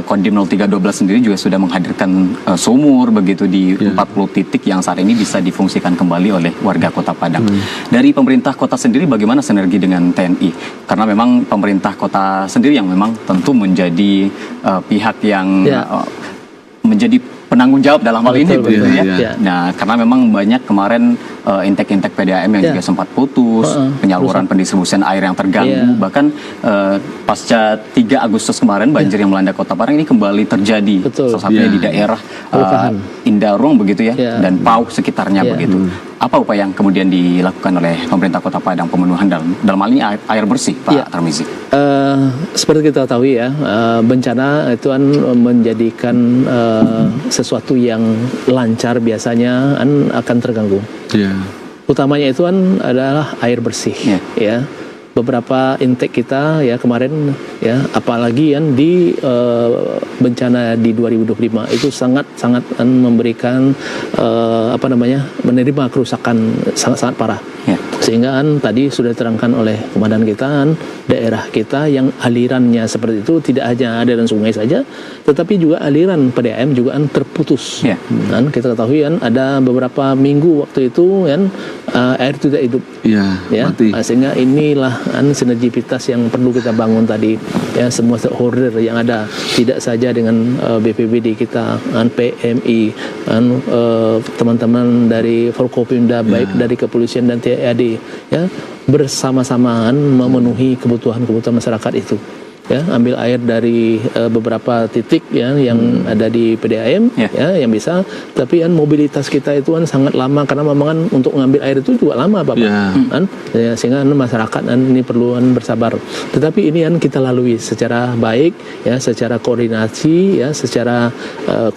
[SPEAKER 1] Kodim 0312 sendiri juga sudah menghadirkan sumur begitu di 40 titik yang saat ini bisa difungsikan kembali oleh warga Kota Padang. Dari pemerintah kota sendiri bagaimana sinergi dengan TNI? Karena memang pemerintah kota sendiri yang memang tentu menjadi pihak yang menjadi penanggung jawab dalam hal ini begitu ya. Nah, karena memang banyak kemarin intek-intek PDAM yang juga sempat putus, penyaluran pendistribusian air yang terganggu, bahkan pasca 3 Agustus kemarin banjir yang melanda Kota Padang ini kembali terjadi. Salah satunya di daerah Indarung begitu ya, dan Pau sekitarnya begitu. Apa upaya yang kemudian dilakukan oleh pemerintah Kota Padang pemenuhan dalam hal ini air bersih, Pak Tarmizi?
[SPEAKER 3] Seperti kita tahu ya, bencana itu kan menjadikan sesuatu yang lancar biasanya akan terganggu. Utamanya itu kan adalah air bersih, ya. Beberapa intake kita ya kemarin ya, apalagi yang di bencana di 2025 itu sangat memberikan menerima kerusakan sangat parah. Sehingga tadi sudah diterangkan oleh komandan kita, daerah kita yang alirannya seperti itu tidak hanya aliran sungai saja, tetapi juga aliran PDAM juga terputus. Dan kita ketahui ada beberapa minggu waktu itu air tidak hidup. Sehingga inilah sinergitas yang perlu kita bangun tadi, ya, semua stakeholder yang ada, tidak saja dengan BPBD kita, PMI, teman-teman dari Forkopimda, baik dari kepolisian dan TNI, ya, bersama-sama memenuhi kebutuhan masyarakat itu. Ya, ambil air dari beberapa titik, ya, yang ada di PDAM, ya, yang bisa, tapi mobilitas kita itu sangat lama, karena memang untuk mengambil air itu juga lama, Bapak, ya, sehingga masyarakat ini perlu bersabar. Tetapi ini kita lalui secara baik, ya, secara koordinasi, ya, secara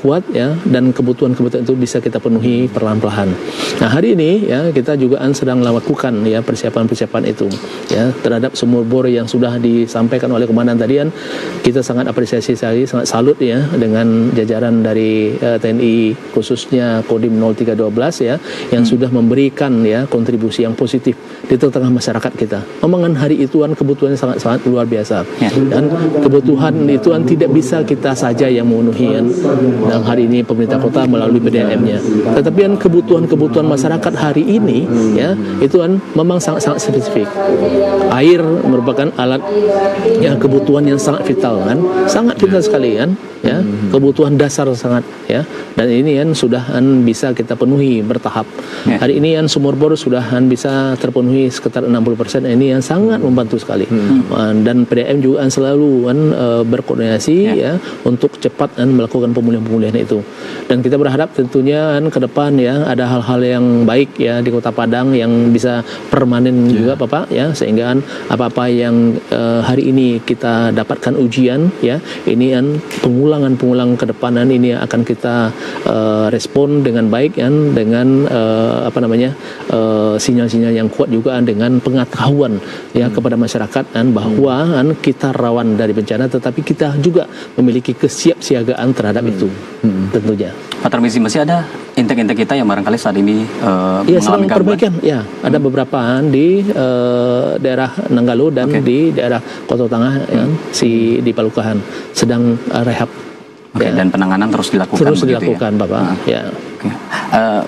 [SPEAKER 3] kuat, ya, dan kebutuhan-kebutuhan itu bisa kita penuhi perlahan-lahan. Nah, hari ini, ya, kita juga sedang melakukan, ya, persiapan-persiapan itu, ya, terhadap sumur bor yang sudah disampaikan oleh Komandan tadi, kita sangat apresiasi sekali, sangat salut, ya, dengan jajaran dari TNI, khususnya Kodim 0312, ya, yang sudah memberikan, ya, kontribusi yang positif di tengah masyarakat kita. Memang hari itu kebutuhannya sangat luar biasa, dan kebutuhan itu tidak bisa kita saja yang memenuhi, dan hari ini pemerintah kota melalui PDAM-nya. Tetapi kebutuhan masyarakat hari ini, ya, itu memang sangat spesifik. Air merupakan alat, ya, kebutuhan yang sangat vital, sangat vital sekali, ya, kebutuhan dasar sangat, ya, dan ini sudah bisa kita penuhi bertahap. Hari ini sumur bor sudah bisa terpenuhi sekitar 60%. Ini yang sangat membantu sekali, dan PDAM juga selalu berkoordinasi, ya, untuk cepat melakukan pemulihan itu. Dan kita berharap tentunya ke depan, ya, ada hal-hal yang baik, ya, di Kota Padang yang bisa permanen juga, Bapak, ya, sehingga apa-apa yang hari ini kita dapatkan ujian, ya, ini pengulangan ke depanan ini akan kita respon dengan baik, dengan sinyal-sinyal yang kuat juga, dengan pengetahuan, ya, kepada masyarakat bahwa kita rawan dari bencana, tetapi kita juga memiliki kesiapsiagaan terhadap itu, tentunya.
[SPEAKER 1] Pak Tarmizi, masih ada intek-intek kita yang barangkali saat ini
[SPEAKER 3] sedang perbaikan, ya, ada beberapa di daerah Nanggalo dan di daerah Kota Tengah, ya, di Palukahan sedang rehab.
[SPEAKER 1] Ya. Dan penanganan terus dilakukan.
[SPEAKER 3] Terus dilakukan, ya, Bapak. Ya.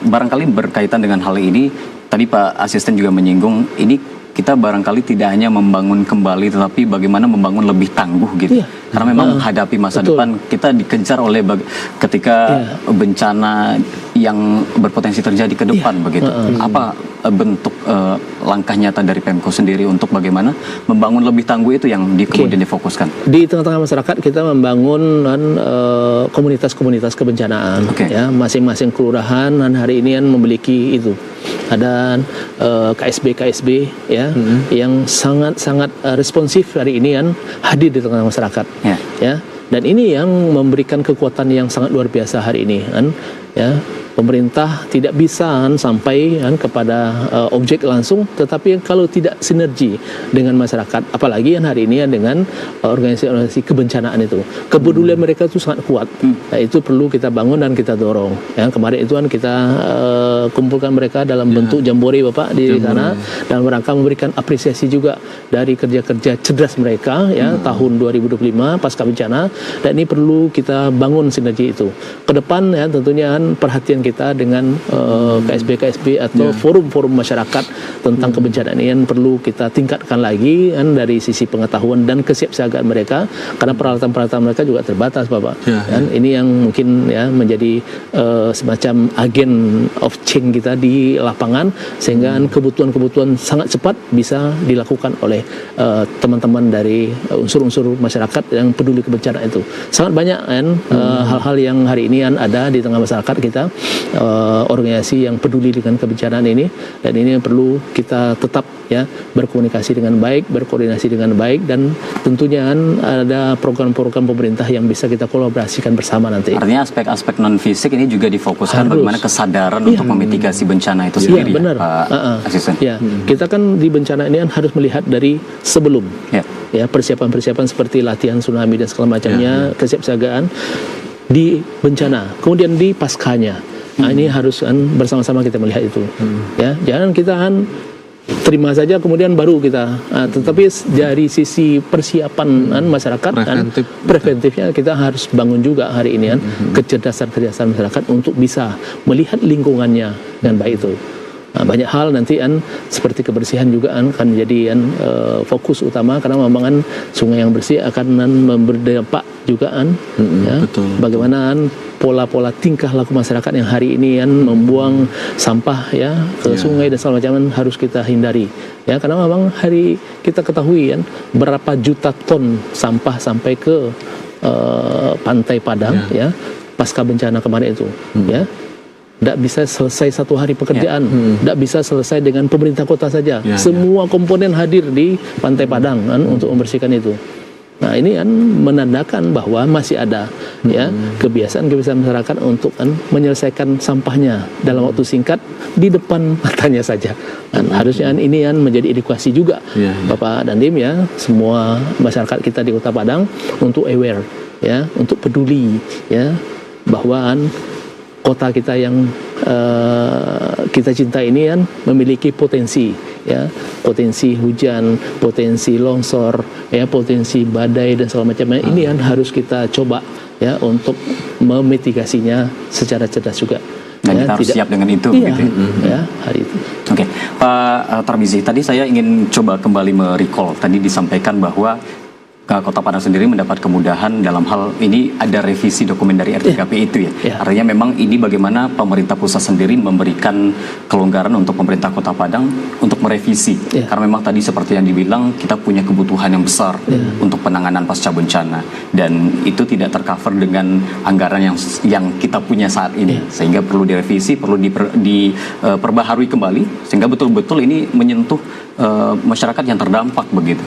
[SPEAKER 1] Barangkali berkaitan dengan hal ini, tadi Pak Asisten juga menyinggung, ini kita barangkali tidak hanya membangun kembali, tetapi bagaimana membangun lebih tangguh, gitu. Karena memang menghadapi masa depan, kita dikejar oleh ketika bencana yang berpotensi terjadi ke depan, begitu. Apa bentuk langkah nyata dari Pemko sendiri untuk bagaimana membangun lebih tangguh itu yang kemudian difokuskan?
[SPEAKER 3] Di tengah-tengah masyarakat kita membangun komunitas-komunitas kebencanaan, ya, masing-masing kelurahan hari ini memiliki itu. Ada KSB, ya, yang sangat responsif hari ini hadir di tengah masyarakat, ya, dan ini yang memberikan kekuatan yang sangat luar biasa hari ini, ya. Pemerintah tidak bisa sampai kepada objek langsung, tetapi kalau tidak sinergi dengan masyarakat, apalagi hari ini dengan organisasi kebencanaan itu, kepedulian mereka itu sangat kuat. Nah, itu perlu kita bangun dan kita dorong. Ya, kemarin itu kita kumpulkan mereka dalam bentuk jambore, Bapak, di sana, dalam rangka memberikan apresiasi juga dari kerja-kerja cerdas mereka, ya, tahun 2025 pasca bencana, dan ini perlu kita bangun sinergi itu. Ke depan, ya, tentunya perhatian kita dengan KSB atau forum-forum masyarakat tentang kebencanaan ini yang perlu kita tingkatkan lagi dari sisi pengetahuan dan kesiapsiagaan mereka, karena peralatan-peralatan mereka juga terbatas, Bapak. Dan ini yang mungkin, ya, menjadi semacam agen of change kita di lapangan, sehingga kebutuhan-kebutuhan sangat cepat bisa dilakukan oleh teman-teman dari unsur-unsur masyarakat yang peduli kebencanaan itu. Sangat banyak hal-hal yang hari ini ada di tengah masyarakat kita, organisasi yang peduli dengan kebencanaan ini, dan ini perlu kita tetap, ya, berkomunikasi dengan baik, berkoordinasi dengan baik, dan tentunya ada program-program pemerintah yang bisa kita kolaborasikan bersama nanti.
[SPEAKER 1] Artinya aspek-aspek non fisik ini juga difokuskan bagaimana kesadaran untuk memitigasi bencana itu sendiri,
[SPEAKER 3] benar.
[SPEAKER 1] Pak Asisten.
[SPEAKER 3] Ya, kita kan di bencana ini harus melihat dari sebelum, ya, persiapan-persiapan seperti latihan tsunami dan segala macamnya, kesiapsiagaan di bencana, kemudian di paskanya. Nah, ini harus bersama-sama kita melihat itu, ya, jangan kita terima saja kemudian baru kita, tetapi dari sisi persiapan masyarakat preventifnya kita harus bangun juga hari ini kecerdasan masyarakat untuk bisa melihat lingkungannya dengan baik itu. banyak hal nanti seperti kebersihan juga akan jadi fokus utama, karena memang sungai yang bersih akan berdampak juga ya, bagaimana pola-pola tingkah laku masyarakat yang hari ini membuang sampah ya ke sungai dan segala macam harus kita hindari ya, karena memang hari kita ketahui berapa juta ton sampah sampai ke pantai Padang ya pasca bencana kemarin itu ya. Tidak bisa selesai satu hari pekerjaan, tidak bisa selesai dengan pemerintah kota saja. Semua komponen hadir di Pantai Padang untuk membersihkan itu. Nah ini menandakan bahwa masih ada ya kebiasaan-kebiasaan masyarakat untuk menyelesaikan sampahnya dalam waktu singkat di depan matanya saja. Harusnya ini menjadi edukasi juga Bapak Dandim ya, semua masyarakat kita di Kota Padang untuk aware ya, untuk peduli ya bahwa kota kita yang kita cinta ini memiliki potensi ya, potensi hujan, potensi longsor ya, potensi badai dan segala macam. Ini harus kita coba ya untuk memitigasinya secara cerdas juga.
[SPEAKER 1] Dan kita harus siap dengan itu begitu
[SPEAKER 3] ya hari itu.
[SPEAKER 1] Oke, Pak Tarmizi, tadi saya ingin coba kembali merecall, tadi disampaikan bahwa Kota Padang sendiri mendapat kemudahan dalam hal ini ada revisi dokumen dari RTKP itu ya. Artinya memang ini bagaimana pemerintah pusat sendiri memberikan kelonggaran untuk pemerintah Kota Padang untuk merevisi. Karena memang tadi seperti yang dibilang kita punya kebutuhan yang besar untuk penanganan pasca bencana dan itu tidak tercover dengan anggaran yang kita punya saat ini. Sehingga perlu direvisi, perlu diperbaharui kembali sehingga betul-betul ini menyentuh masyarakat yang terdampak begitu.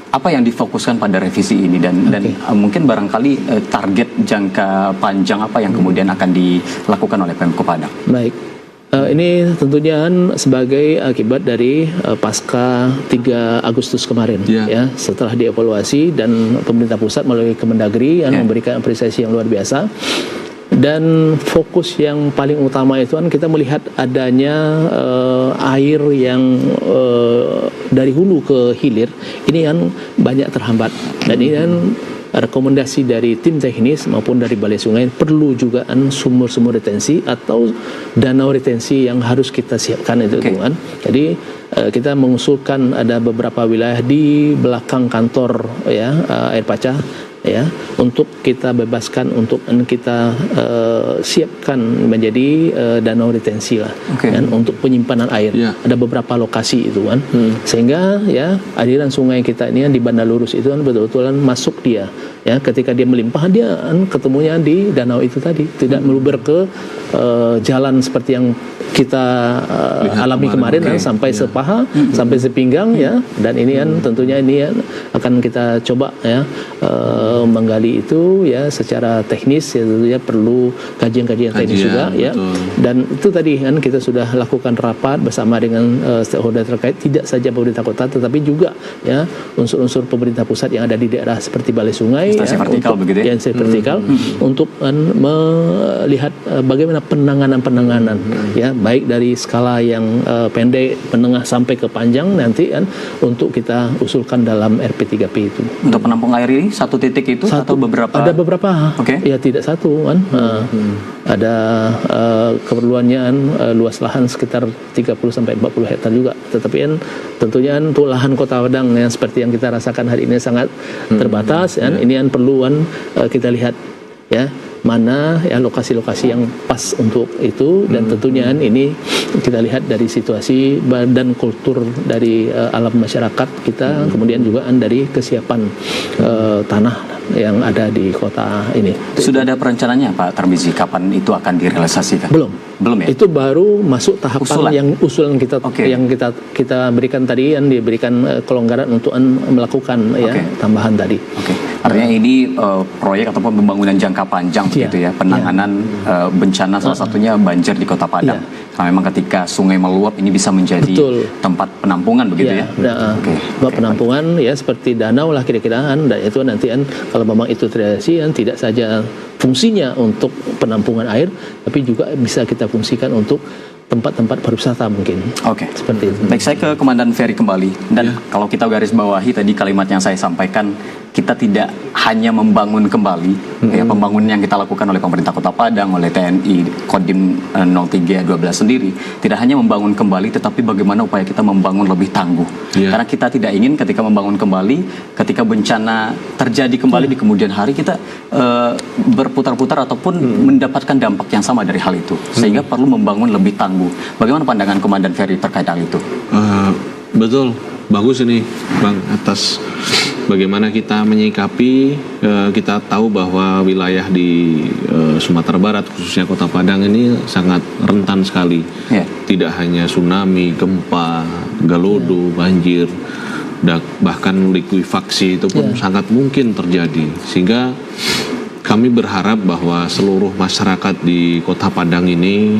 [SPEAKER 1] Apa yang difokuskan pada revisi ini dan mungkin barangkali target jangka panjang apa yang kemudian akan dilakukan oleh Pemko Padang?
[SPEAKER 3] Baik, ini tentunya sebagai akibat dari pasca 3 Agustus kemarin ya, setelah dievaluasi dan pemerintah pusat melalui Kemendagri yang memberikan apresiasi yang luar biasa. Dan fokus yang paling utama itu kita melihat adanya air yang dari hulu ke hilir ini banyak terhambat, dan ini rekomendasi dari tim teknis maupun dari Balai Sungai perlu juga sumur-sumur retensi atau danau retensi yang harus kita siapkan itu kan. Jadi kita mengusulkan ada beberapa wilayah di belakang kantor ya air pacah ya untuk kita bebaskan, untuk kita siapkan menjadi danau retensi lah dan untuk penyimpanan air. Ada beberapa lokasi itu kan sehingga ya aliran sungai kita ini di Banda Lurus itu betul-betul masuk dia ya, ketika dia melimpah dia ketemunya di danau itu tadi, tidak meluber ke jalan seperti yang kita alami kemarin sampai sepaha sampai sepinggang ya, dan ini tentunya ini akan kita coba ya menggali itu ya secara teknis ya, tentunya perlu kajian-kajian teknis juga ya. Dan itu tadi kita sudah lakukan rapat bersama dengan stakeholder terkait, tidak saja pemerintah kota tetapi juga ya unsur-unsur pemerintah pusat yang ada di daerah seperti Balai Sungai
[SPEAKER 1] vertikal begitu ya.
[SPEAKER 3] Vertikal untuk melihat bagaimana penanganan ya, baik dari skala yang pendek, menengah sampai ke panjang nanti untuk kita usulkan dalam RP3P itu.
[SPEAKER 1] Untuk penampung air ini satu titik itu atau beberapa?
[SPEAKER 3] Ada beberapa. Ya tidak satu kan. Ada keperluannya luas lahan sekitar 30 sampai 40 hektar juga. Tetapi tentunya untuk lahan Kota Padang yang seperti yang kita rasakan hari ini sangat terbatas. Ini perlu kita lihat ya mana ya lokasi-lokasi yang pas untuk itu, dan tentunya ini kita lihat dari situasi dan kultur dari alam masyarakat kita, kemudian juga dari kesiapan tanah yang ada di kota ini.
[SPEAKER 1] Sudah ada perencananya Pak Tarmizi kapan itu akan direalisasikan? Belum ya?
[SPEAKER 3] Itu baru masuk tahapan usulan kita yang kita berikan tadi, yang diberikan kelonggaran untuk melakukan ya tambahan tadi.
[SPEAKER 1] Artinya ini proyek ataupun pembangunan jangka panjang gitu ya, penanganan bencana salah satunya banjir di Kota Padang. Karena memang ketika sungai meluap ini bisa menjadi tempat penampungan begitu ya.
[SPEAKER 3] Tempat penampungan ya seperti danau lah kira-kira, dan itu nanti kalau memang itu terrealisasi tidak saja fungsinya untuk penampungan air, tapi juga bisa kita fungsikan untuk tempat-tempat pariwisata mungkin. Seperti itu.
[SPEAKER 1] Baik, saya ke Komandan Ferry kembali. Dan kalau kita garis bawahi tadi kalimat yang saya sampaikan, kita tidak hanya membangun kembali ya, pembangunan yang kita lakukan oleh pemerintah Kota Padang, oleh TNI, Kodim 0312 sendiri, tidak hanya membangun kembali, tetapi bagaimana upaya kita membangun lebih tangguh. Karena kita tidak ingin ketika membangun kembali, ketika bencana terjadi kembali di kemudian hari, kita berputar-putar ataupun mendapatkan dampak yang sama dari hal itu. Sehingga perlu membangun lebih tangguh. Bagaimana pandangan Komandan Ferry terkait hal itu?
[SPEAKER 2] Betul, bagus ini Bang, atas bagaimana kita menyikapi. Kita tahu bahwa wilayah di Sumatera Barat, khususnya Kota Padang ini sangat rentan sekali. Tidak hanya tsunami, gempa, galodo, banjir, bahkan likuifaksi itu pun sangat mungkin terjadi. Sehingga kami berharap bahwa seluruh masyarakat di Kota Padang ini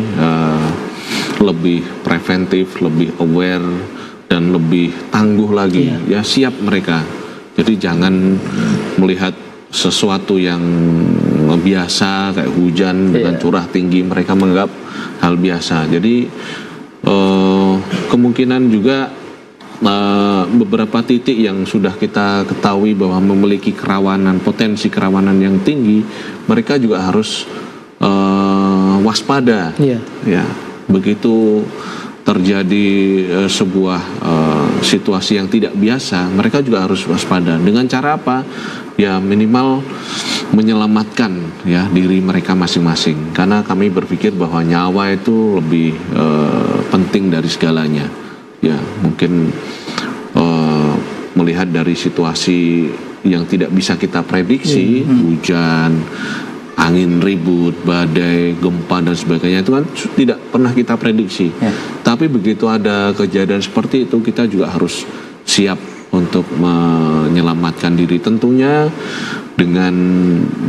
[SPEAKER 2] lebih preventif, lebih aware, dan lebih tangguh lagi, ya siap mereka. Jadi jangan melihat sesuatu yang biasa kayak hujan dengan curah tinggi, mereka menganggap hal biasa. Jadi kemungkinan juga beberapa titik yang sudah kita ketahui bahwa memiliki kerawanan, potensi kerawanan yang tinggi, mereka juga harus waspada. Ya, begitu terjadi sebuah situasi yang tidak biasa, mereka juga harus waspada. Dengan cara apa? Ya minimal menyelamatkan ya diri mereka masing-masing. Karena kami berpikir bahwa nyawa itu lebih penting dari segalanya. Ya mungkin melihat dari situasi yang tidak bisa kita prediksi, hujan, angin ribut, badai, gempa dan sebagainya, itu kan tidak pernah kita prediksi. Tapi begitu ada kejadian seperti itu, kita juga harus siap untuk menyelamatkan diri, tentunya dengan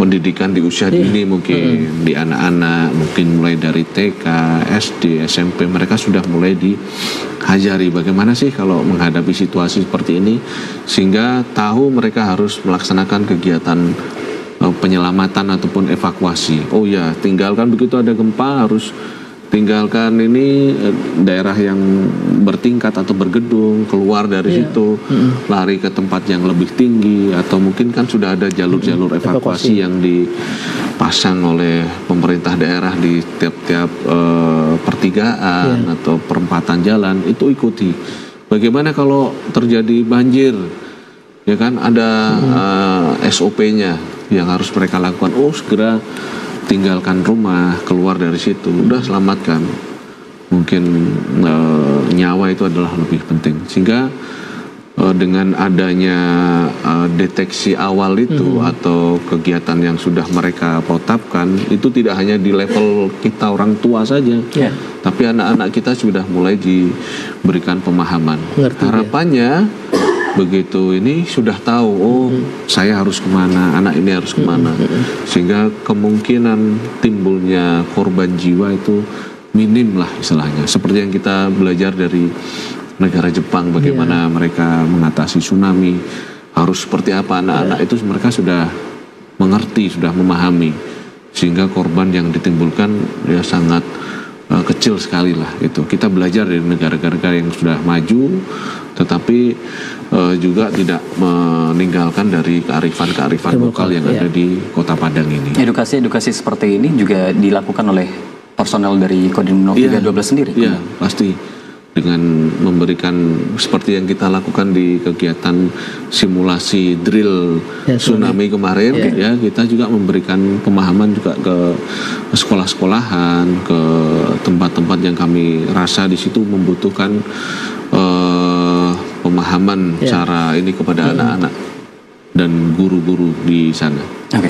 [SPEAKER 2] pendidikan di usia dini, mungkin di anak-anak, mungkin mulai dari TK, SD, SMP, mereka sudah mulai diajari bagaimana sih kalau menghadapi situasi seperti ini, sehingga tahu mereka harus melaksanakan kegiatan penyelamatan ataupun evakuasi. Oh ya, tinggalkan begitu ada gempa, harus tinggalkan ini daerah yang bertingkat atau bergedung, keluar dari situ, lari ke tempat yang lebih tinggi, atau mungkin kan sudah ada jalur-jalur evakuasi yang dipasang oleh pemerintah daerah di tiap-tiap pertigaan atau perempatan jalan, itu ikuti. Bagaimana kalau terjadi banjir? Ya kan ada SOP-nya yang harus mereka lakukan. Oh, segera tinggalkan rumah, keluar dari situ, udah selamatkan. Mungkin nyawa itu adalah lebih penting. Sehingga dengan adanya deteksi awal itu atau kegiatan yang sudah mereka protapkan, itu tidak hanya di level kita orang tua saja, tapi anak-anak kita sudah mulai diberikan pemahaman. Harapannya begitu ini sudah tahu, oh saya harus kemana, anak ini harus kemana, sehingga kemungkinan timbulnya korban jiwa itu minim lah istilahnya. Seperti yang kita belajar dari negara Jepang, bagaimana mereka mengatasi tsunami, harus seperti apa anak-anak itu mereka sudah mengerti, sudah memahami, sehingga korban yang ditimbulkan ya sangat kecil sekali lah. Itu kita belajar dari negara-negara yang sudah maju, tetapi juga tidak meninggalkan dari kearifan-kearifan lokal yang ada di Kota Padang ini.
[SPEAKER 1] Edukasi seperti ini juga dilakukan oleh personel dari Kodim 0312 sendiri?
[SPEAKER 2] Iya, pasti. Dengan memberikan seperti yang kita lakukan di kegiatan simulasi drill tsunami kemarin, ya kita juga memberikan pemahaman juga ke sekolah-sekolahan, ke tempat-tempat yang kami rasa di situ membutuhkan pemahaman cara ini kepada anak-anak dan guru-guru di sana.
[SPEAKER 1] Oke.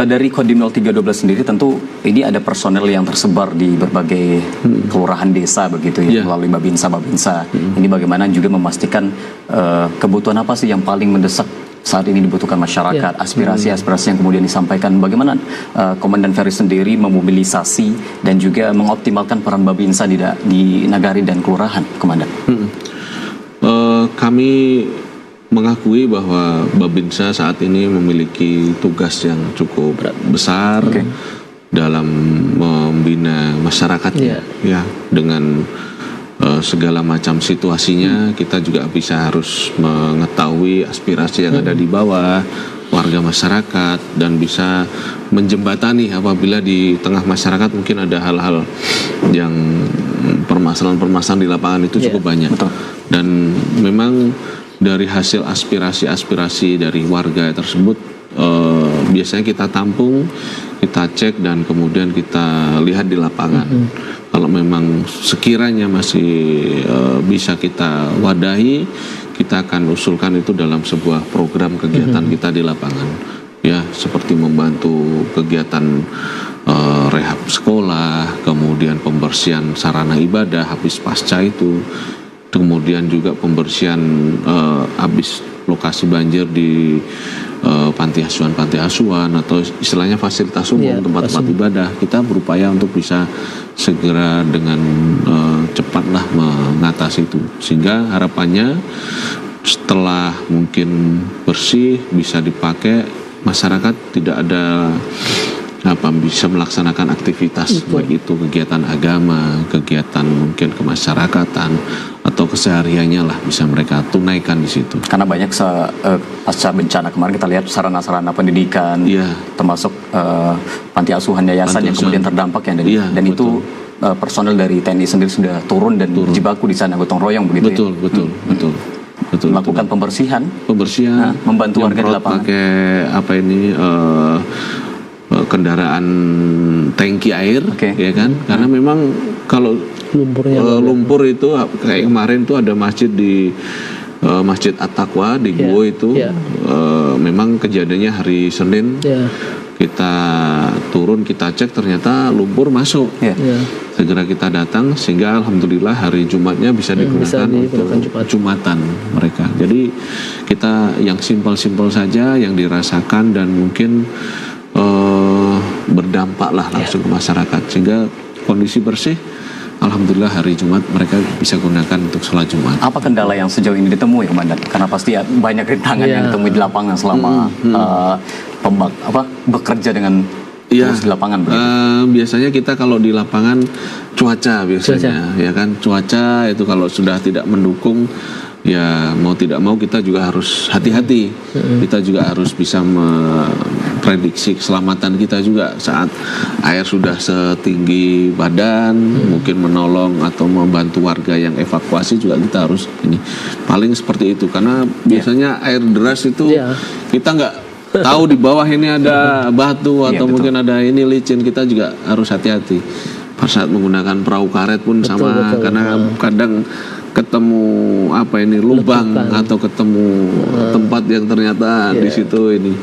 [SPEAKER 1] Dari Kodim 0312 sendiri tentu ini ada personel yang tersebar di berbagai kelurahan desa begitu ya, melalui Babinsa. Ini bagaimana juga memastikan kebutuhan apa sih yang paling mendesak saat ini dibutuhkan masyarakat, aspirasi-aspirasi yang kemudian disampaikan. Bagaimana Komandan Ferry sendiri memobilisasi dan juga mengoptimalkan peran Babinsa di nagari dan kelurahan, Komandan?
[SPEAKER 2] Kami mengakui bahwa Babinsa saat ini memiliki tugas yang cukup besar dalam membina masyarakatnya, ya, dengan segala macam situasinya. Kita juga bisa harus mengetahui aspirasi yang ada di bawah warga masyarakat dan bisa menjembatani apabila di tengah masyarakat mungkin ada hal-hal yang permasalahan-permasalahan di lapangan itu cukup banyak. Betul. Dan memang dari hasil aspirasi dari warga tersebut biasanya kita tampung, kita cek dan kemudian kita lihat di lapangan. Kalau memang sekiranya masih bisa kita wadahi, kita akan usulkan itu dalam sebuah program kegiatan kita di lapangan. Ya, seperti membantu kegiatan rehab sekolah, kemudian pembersihan sarana ibadah habis pasca itu, kemudian juga pembersihan habis lokasi banjir di panti asuhan atau istilahnya fasilitas umum, tempat-tempat ibadah. Kita berupaya untuk bisa segera dengan cepatlah mengatasi itu, sehingga harapannya setelah mungkin bersih bisa dipakai, masyarakat tidak ada bisa melaksanakan aktivitas, baik itu kegiatan agama, kegiatan mungkin kemasyarakatan atau kesehariannya lah bisa mereka tunaikan di situ.
[SPEAKER 1] Karena banyak pasca bencana kemarin kita lihat sarana-sarana pendidikan, termasuk panti asuhan yayasan yang kemudian terdampak dan betul. Itu personel dari TNI sendiri sudah turun dan berjibaku di sana, gotong royong begitu. Betul. Melakukan pembersihan, membantu warga di lapangan.
[SPEAKER 2] Pakai kendaraan tangki air, ya kan? Karena memang kalau lumpur itu kayak kemarin tuh ada masjid di Masjid At-Taqwa di Guo itu, memang kejadiannya hari Senin. Kita turun, kita cek, ternyata lumpur masuk. Segera kita datang, sehingga alhamdulillah hari Jumatnya bisa digunakan untuk Jumatan mereka. Jadi kita yang simpel-simpel saja yang dirasakan dan mungkin berdampak lah langsung ke masyarakat, sehingga kondisi bersih. Alhamdulillah hari Jumat mereka bisa gunakan untuk sholat Jumat. Apa
[SPEAKER 1] kendala yang sejauh ini ditemui, Komandan? Karena pasti banyak rintangan yang ditemui di lapangan selama bekerja dengan di lapangan.
[SPEAKER 2] Biasanya kita kalau di lapangan cuaca biasanya, ya kan, cuaca itu kalau sudah tidak mendukung, ya mau tidak mau kita juga harus hati-hati. Kita juga harus bisa memprediksi keselamatan kita juga saat air sudah setinggi badan, mungkin menolong atau membantu warga yang evakuasi juga kita harus ini. Paling seperti itu, karena biasanya air deras itu kita nggak tahu di bawah ini ada batu atau mungkin ada ini licin, kita juga harus hati-hati. Pada saat menggunakan perahu karet pun sama, karena kadang ketemu lubang atau ketemu tempat yang ternyata di situ ini.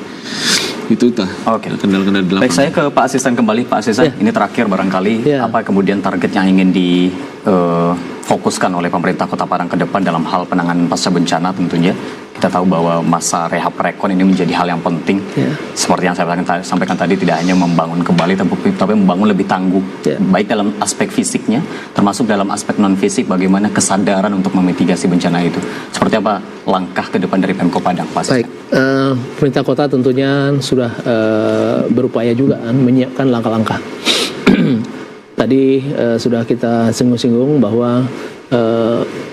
[SPEAKER 2] Itu kendala-kendala di lapangan.
[SPEAKER 1] Baik, saya ke Pak Asisten kembali. Pak Asisten, ini terakhir barangkali apa kemudian target yang ingin difokuskan oleh pemerintah Kota Padang ke depan dalam hal penanganan pasca bencana? Tentunya kita tahu bahwa masa rehab rekon ini menjadi hal yang penting. Seperti yang saya sampaikan tadi, tidak hanya membangun kembali, tapi membangun lebih tangguh, baik dalam aspek fisiknya, termasuk dalam aspek non fisik, bagaimana kesadaran untuk memitigasi bencana itu. Seperti apa langkah ke depan dari Pemko Padang, Pak Asisten?
[SPEAKER 3] Baik, pemerintah kota tentunya sudah berupaya juga menyiapkan langkah-langkah. Tadi sudah kita singgung-singgung bahwa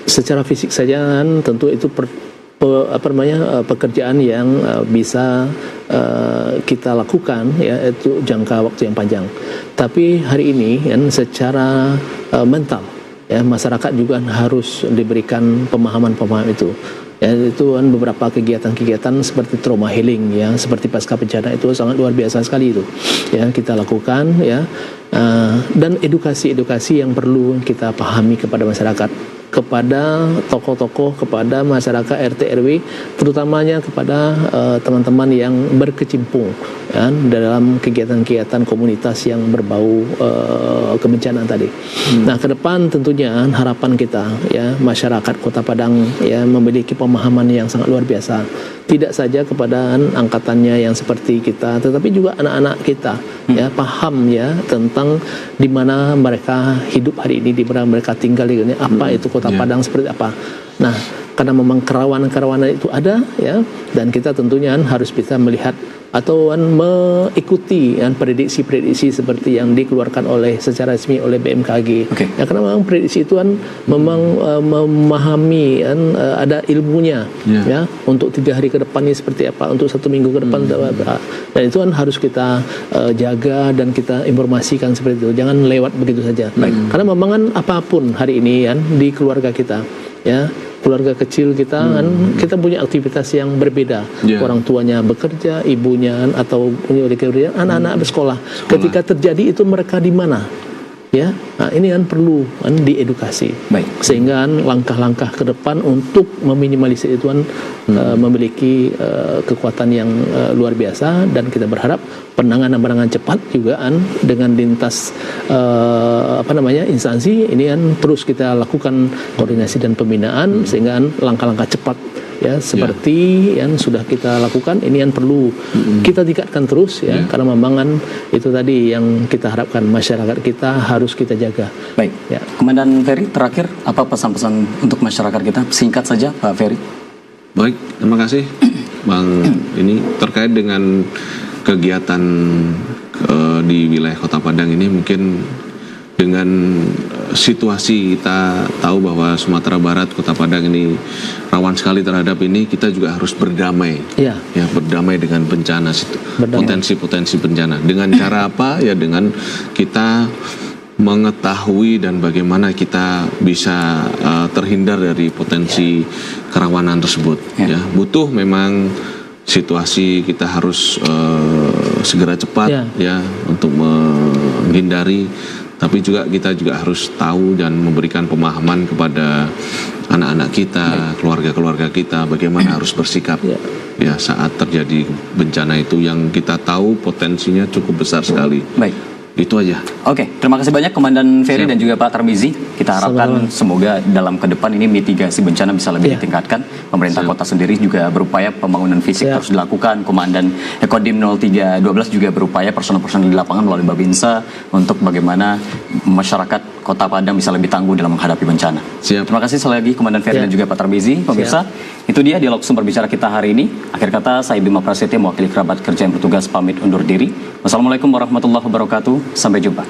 [SPEAKER 3] secara fisik saja tentu itu pekerjaan yang bisa kita lakukan, ya, itu jangka waktu yang panjang. Tapi hari ini kan secara mental, ya, masyarakat juga harus diberikan pemahaman itu. Ya, itu kan beberapa kegiatan-kegiatan seperti trauma healing, ya, seperti pasca bencana itu sangat luar biasa sekali itu, ya, kita lakukan, ya, dan edukasi yang perlu kita pahami kepada masyarakat, kepada tokoh-tokoh, kepada masyarakat RT RW, terutamanya kepada teman-teman yang berkecimpung, ya, dalam kegiatan-kegiatan komunitas yang berbau kebencanaan tadi. Nah, ke depan tentunya harapan kita, ya, masyarakat Kota Padang, ya, memiliki pemahaman yang sangat luar biasa, tidak saja kepada angkatannya yang seperti kita, tetapi juga anak-anak kita, ya, paham, ya, tentang di mana mereka hidup hari ini, di mana mereka tinggal di dunia, apa itu Kota Padang, seperti apa. Nah, karena memang kerawanan-kerawanan itu ada, ya, dan kita tentunya harus bisa melihat atau mengikuti prediksi-prediksi seperti yang dikeluarkan secara resmi oleh BMKG. Ya, karena memang prediksi itu memang memahami ada ilmunya ya untuk 3 hari ke depan ini seperti apa, untuk 1 minggu ke depan dan itu harus kita jaga dan kita informasikan seperti itu. Jangan lewat begitu saja. Karena memang apapun hari ini di keluarga kita ya, keluarga kecil kita kita punya aktivitas yang berbeda. Orang tuanya bekerja, ibunya atau punya anak-anak bersekolah. Ketika terjadi itu mereka di mana? Ya, nah ini perlu diedukasi. Sehingga langkah-langkah ke depan untuk meminimalisir itu memiliki kekuatan yang luar biasa, dan kita berharap penanganan cepat juga dengan lintas instansi ini terus kita lakukan koordinasi dan pembinaan sehingga langkah-langkah cepat ya seperti yang sudah kita lakukan ini perlu kita tingkatkan terus ya, karena memang itu tadi yang kita harapkan, masyarakat kita harus kita jaga.
[SPEAKER 1] Baik ya, Komandan Ferry, terakhir apa pesan-pesan untuk masyarakat kita, singkat saja Pak Ferry?
[SPEAKER 2] Baik, terima kasih Bang. Ini terkait dengan kegiatan di wilayah Kota Padang ini, mungkin dengan situasi kita tahu bahwa Sumatera Barat, Kota Padang ini rawan sekali terhadap ini, kita juga harus berdamai, ya berdamai dengan bencana, potensi-potensi bencana. Dengan cara apa? Ya dengan kita mengetahui dan bagaimana kita bisa terhindar dari potensi kerawanan tersebut. Ya, butuh memang situasi kita harus segera cepat ya untuk menghindari. Tapi juga kita juga harus tahu dan memberikan pemahaman kepada anak-anak kita, keluarga-keluarga kita, bagaimana harus bersikap ya saat terjadi bencana itu yang kita tahu potensinya cukup besar sekali. Itu aja.
[SPEAKER 1] Oke, terima kasih banyak Komandan Ferry dan juga Pak Tarmizi. Kita harapkan semoga dalam ke depan ini mitigasi bencana bisa lebih ditingkatkan. Pemerintah kota sendiri juga berupaya, pembangunan fisik harus dilakukan. Komandan Kodim 0312 juga berupaya, personel-personel di lapangan melalui Babinsa untuk bagaimana masyarakat Kota Padang bisa lebih tangguh dalam menghadapi bencana. Terima kasih sekali lagi Komandan Ferry dan juga Pak Tarmizi. Pemirsa, itu dia dialog sumber bicara kita hari ini. Akhir kata, saya Bima Prasetya mewakili kerabat kerja yang bertugas pamit undur diri. Wassalamualaikum warahmatullahi wabarakatuh. Sampai jumpa.